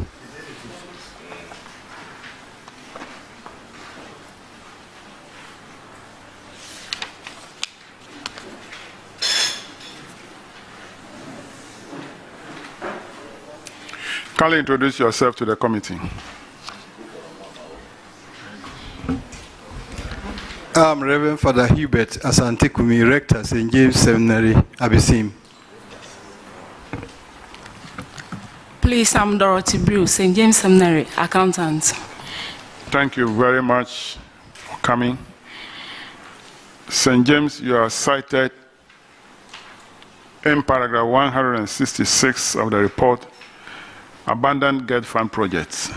Kindly introduce yourself to the committee. I'm Reverend Father Hubert Asantekumi, Rector, St. James Seminary, Abysim. Please, I'm Dorothy Brew, St. James Seminary, Accountant. Thank you very much for coming. St. James, you are cited in paragraph 166 of the report, Abandoned Gate Fund Projects.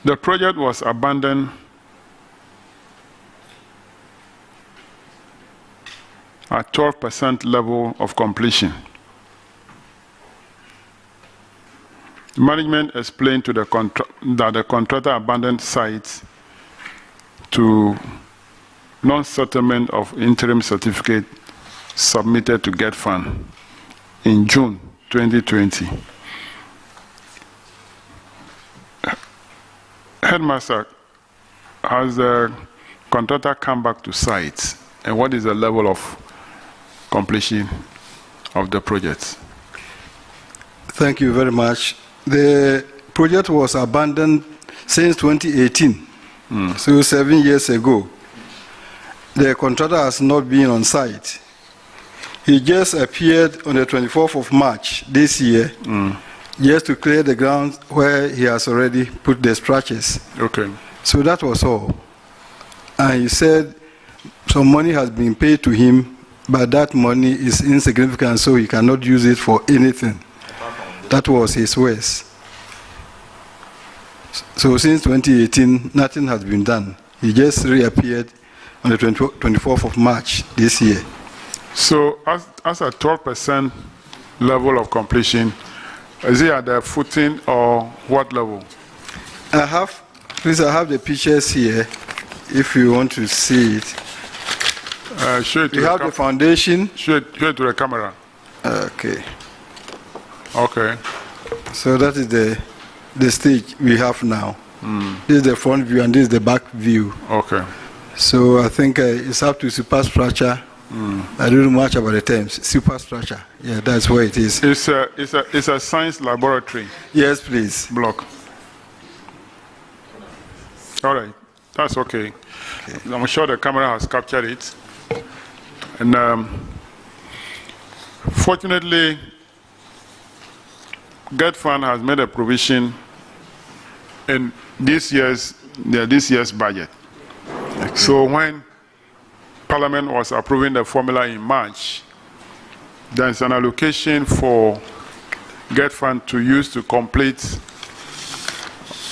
The project was abandoned at 12% level of completion. Management explained to that the contractor abandoned sites to non-settlement of interim certificate submitted to Gate Fund in June 2020. Headmaster, has the contractor come back to site, and what is the level of completion of the project? Thank you very much. The project was abandoned since 2018, so 7 years ago. The contractor has not been on site. He just appeared on the 24th of March this year, just to clear the ground where he has already put the structures. Okay. So that was all. And he said some money has been paid to him, but that money is insignificant, so he cannot use it for anything. That was his words. So since 2018, nothing has been done. He just reappeared on the 24th of March this year. So as a 12% level of completion, is it at the footing or what level? I have the pictures here, if you want to see it. Show it to we have the foundation. Show it to the camera. Okay. Okay. So that is the stage we have now. This is the front view and this is the back view. Okay. So I think it's up to superstructure. I don't know much about the terms. Superstructure. Yeah, that's where it is. It's a science laboratory. Yes, please. Block. All right. That's okay. I'm sure the camera has captured it. And fortunately, GET Fund has made a provision in this year's budget. Okay. So when Parliament was approving the formula in March, there's an allocation for GET Fund to use to complete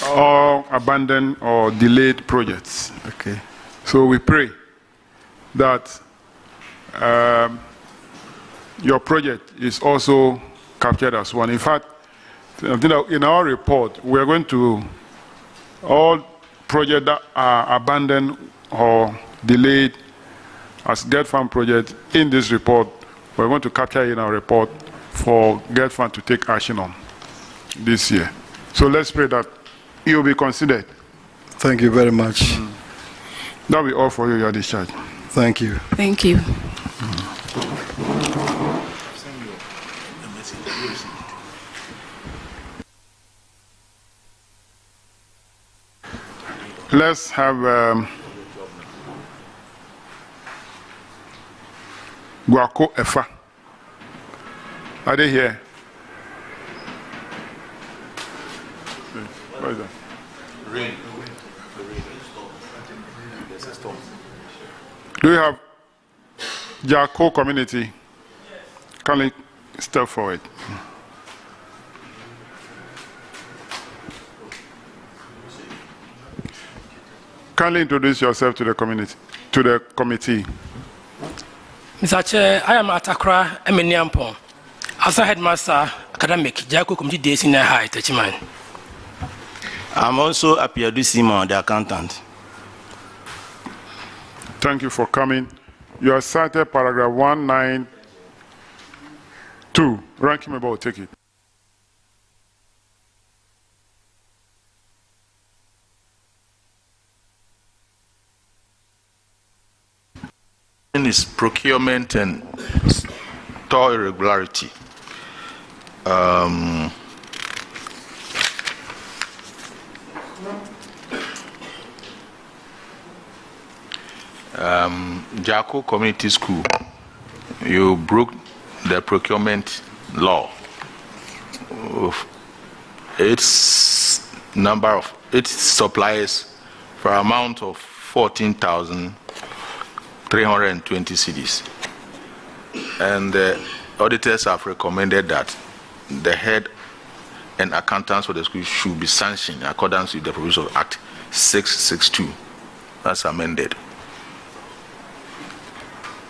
all abandoned or delayed projects. Okay. So we pray that your project is also captured as one. In fact, in our report, we are going to all projects that are abandoned or delayed as GET Fund project in this report, we're going to capture in our report for GET Fund to take action on this year. So let's pray that you will be considered. Thank you very much. That will be all for you, your discharge. Thank you. Thank you. Let's have Guako Efa. Are they here? What is that? Rain. Do you have Jako community? Can you step forward? Kindly introduce yourself to the community, to the committee. Mr. Chair, I am Atakra Emeniampon, as a headmaster, academic, Jako Community Day Senior High, Techiman. I'm also Apiadu Simon, the accountant. Thank you for coming. You are cited paragraph 192. Ranking member will take it. Is procurement and store irregularity. Jako Community School, you broke the procurement law. Its number of its suppliers for an amount of 14,320 cedis. And the auditors have recommended that the head and accountants for the school should be sanctioned in accordance with the provisions of Act 662. That's amended.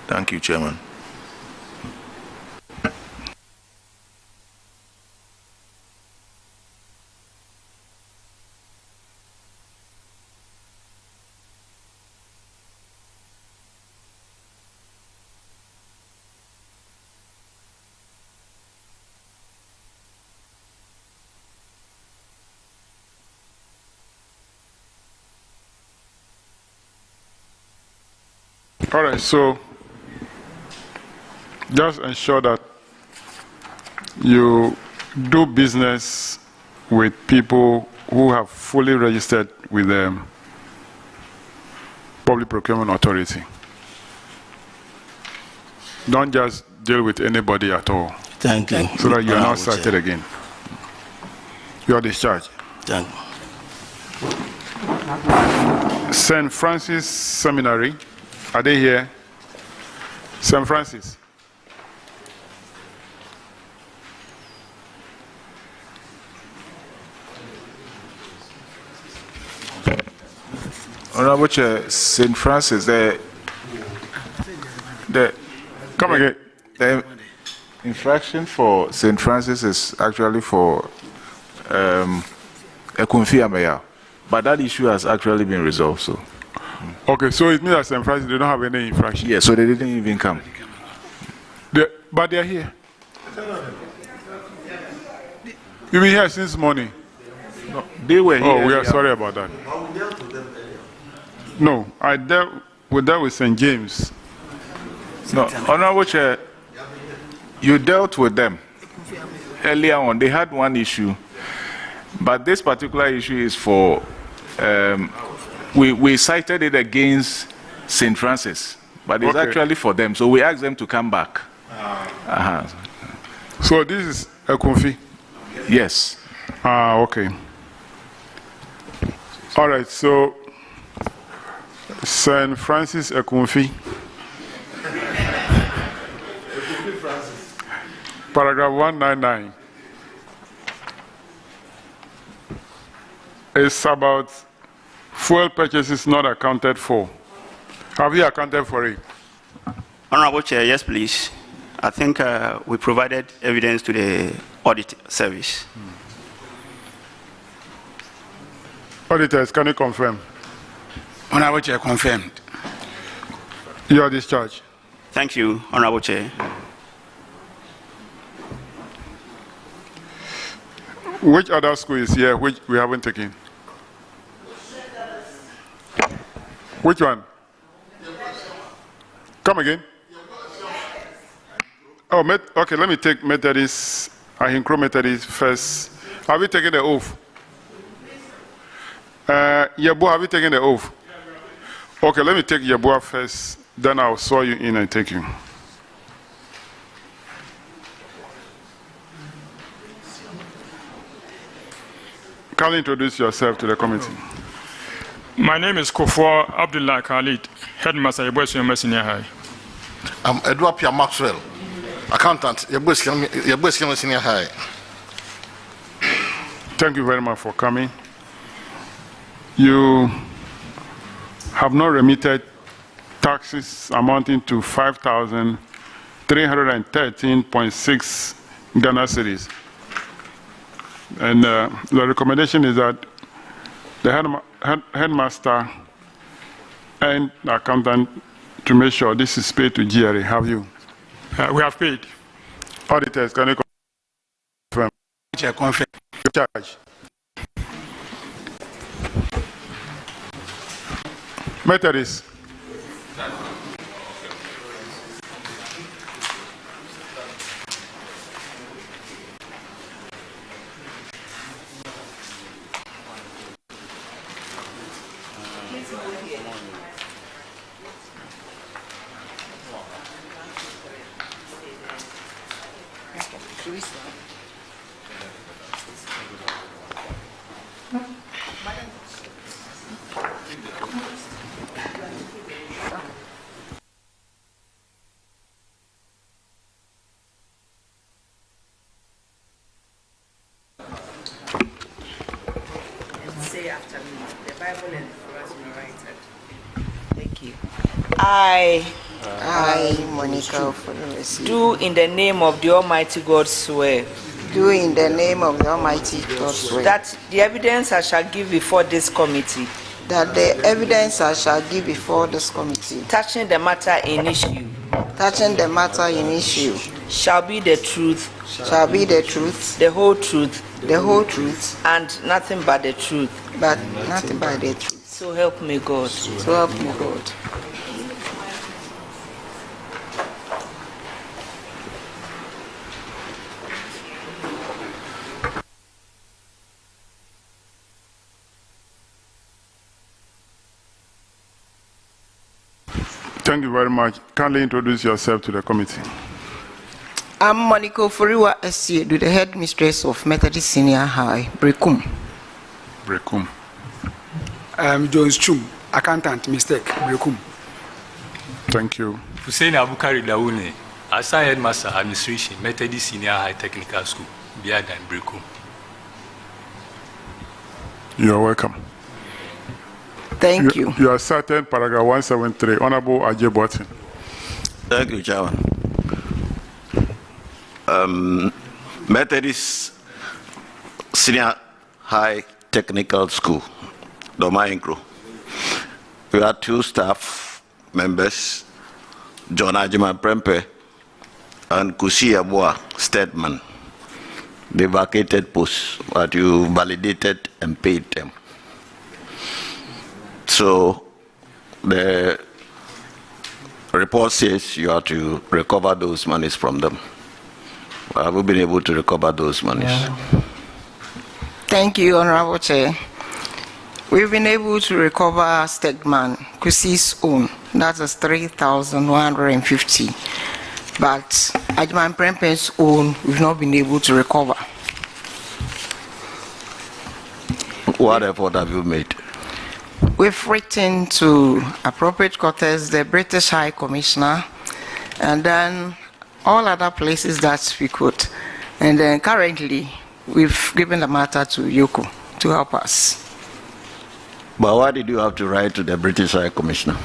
Thank you, Chairman. All right, so just ensure that you do business with people who have fully registered with the Public Procurement Authority. Don't just deal with anybody at all. Thank you. So that you are not cited again. You are discharged. Thank you. St. Francis Seminary, are they here? St. Francis. Honorable Chair, St. Francis, come again. The infraction for St. Francis is actually for a Kunfi Ameya, but that issue has actually been resolved. So, okay, so it means that St. Francis they don't have any infraction. Yeah, so they didn't even come. But they're here. You've been here since morning. No, they were here. Oh, we are sorry about that. No, I dealt with that with St. James. No, Honorable Chair, you dealt with them earlier on. They had one issue, but this particular issue is for, we cited it against St. Francis, but it's actually for them. So we asked them to come back. So this is a Kunfi? Yes. Okay. All right, so St. Francis Ekunfi. Paragraph 199. It's about fuel purchases not accounted for. Have you accounted for it? Honorable Chair, yes, please. I think we provided evidence to the audit service. Auditors, can you confirm? Honorable Chair, confirmed. You are discharged. Thank you, Honorable Chair. Which other school is here which we haven't taken? Which one? Come again? Oh, okay, let me take Methodist, Ahinkro Methodist first. Have you taken the oath? Yabua, have you taken the oath? Okay, let me take Yabua first, then I'll swear you in and take you. Can you introduce yourself to the committee? My name is Kofo Abdullah Khalid, Headmaster Yabua Senior High. I'm Edward Pierre Maxwell, accountant, Yabua Senior High. Thank you very much for coming. You have not remitted taxes amounting to 5,313.6 Ghana cedis. And the recommendation is that the headmaster and the accountant to make sure this is paid to GRA. Have you? We have paid. Auditors, can you confirm? Confirm. Charge. Methodist. I, Monica, do in the name of the Almighty God swear. Do in the name of the Almighty God swear. That the evidence I shall give before this committee. That the evidence I shall give before this committee. Touching the matter in issue. Touching the matter in issue. Shall be the truth. Shall be the truth. The whole truth. The whole truth. And nothing but the truth. But nothing but the truth. So help me God. So help me God. Thank you very much. Kindly introduce yourself to the committee. I'm Monica Furiwa Esiedu, the headmistress of Methodist Senior High, Brekum. Brekum. I'm Jones Chum, accountant, mistake, Brekum. Thank you. Hussein Abukari Daoune, Asa Headmaster Administration, Methodist Senior High Technical School, Biada and Brekum. You are welcome. Thank you. You are cited paragraph 173. Honorable Ajay Botin. Thank you, Chairman. Methodist Senior High Technical School, Doma Inkro. We had 2 staff members, John Ajima Prempe and Kusi Abua Stedman. They vacated posts, but you validated and paid them. So the report says you have to recover those monies from them. Have we been able to recover those monies? Yeah. Thank you, Honorable Chair. We've been able to recover Stedman, Kusi's own. That is 3,150. But Ajman Prempe's own, we've not been able to recover. What effort have you made? We've written to appropriate quarters, the British High Commissioner, and then all other places that we could. And then currently, we've given the matter to Yoko to help us. But why did you have to write to the British High Commissioner?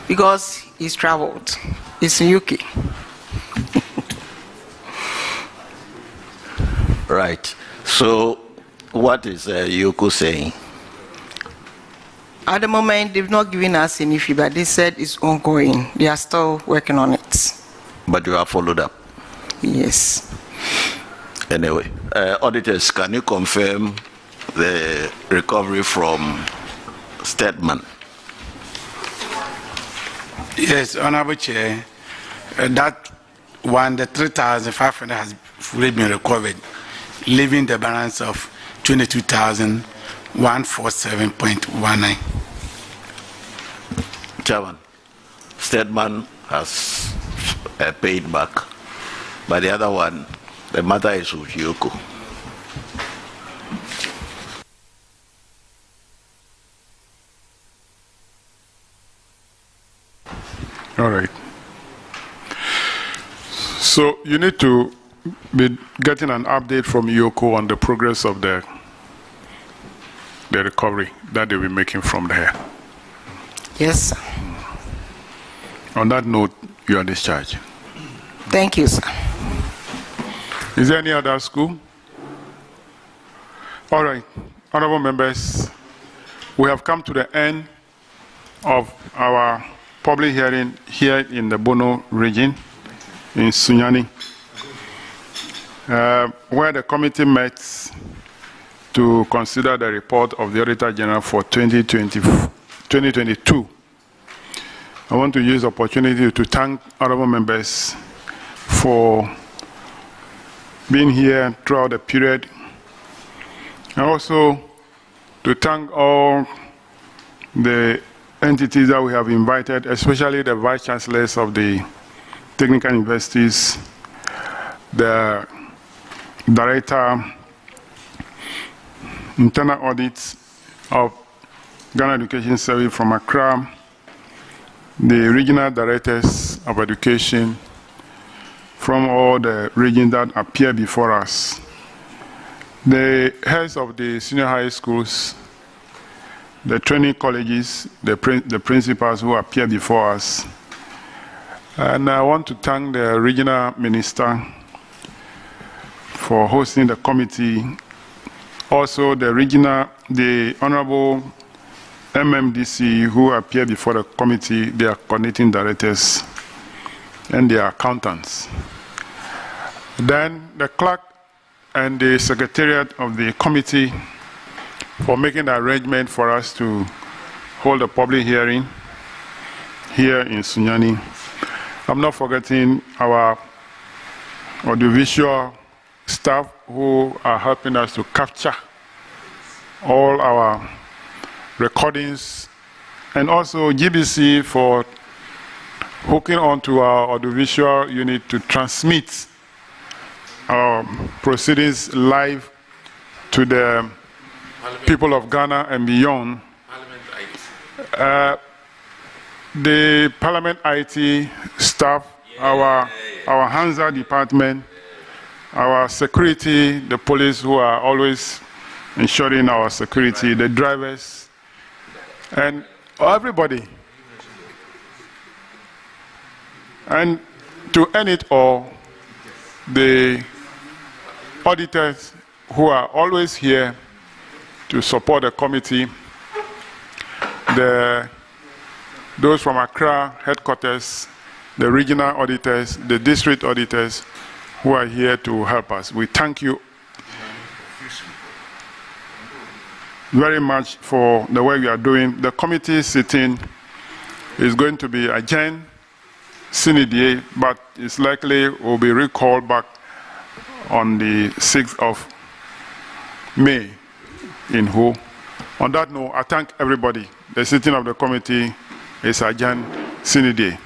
Because he's traveled. He's in UK. Right. So, what is Yoko saying? At the moment, they've not given us any feedback. They said it's ongoing. They are still working on it. But you have followed up? Yes. Anyway, auditors, can you confirm the recovery from Stedman? Yes, Honorable Chair. That one, the 3,500 has fully been recovered, leaving the balance of 22,147.19. Chairman, Stedman has paid back, but the other one, the matter is with Yoko. All right. So you need to be getting an update from Yoko on the progress of the recovery that they'll be making from there. Yes, sir. On that note, you are discharged. Thank you, sir. Is there any other school? All right. Honorable members, we have come to the end of our public hearing here in the Bono region, in Sunyani, where the committee met to consider the report of the Auditor General for 2022. I want to use the opportunity to thank honorable members for being here throughout the period, and also to thank all the entities that we have invited, especially the vice chancellors of the technical universities, the director, internal audits of Ghana Education Service from Accra, the regional directors of education from all the regions that appear before us, the heads of the senior high schools, the training colleges, the principals who appear before us. And I want to thank the regional minister for hosting the committee. Also the honorable MMDC who appear before the committee, their coordinating directors and their accountants. Then the clerk and the secretariat of the committee for making the arrangement for us to hold a public hearing here in Sunyani. I'm not forgetting our audiovisual staff who are helping us to capture all our recordings, and also GBC for hooking onto our audiovisual unit to transmit our proceedings live to the people of Ghana and beyond. The Parliament IT staff, our Hansa department, our security, the police who are always ensuring our security, the drivers, and everybody. And to end it all, the auditors who are always here to support the committee, those from Accra headquarters, the regional auditors, the district auditors who are here to help us. We thank you very much for the work you are doing. The committee sitting is going to be adjourned sine die, but it's likely will be recalled back on the 6th of May in Ho. On that note, I thank everybody. The sitting of the committee is adjourned sine die.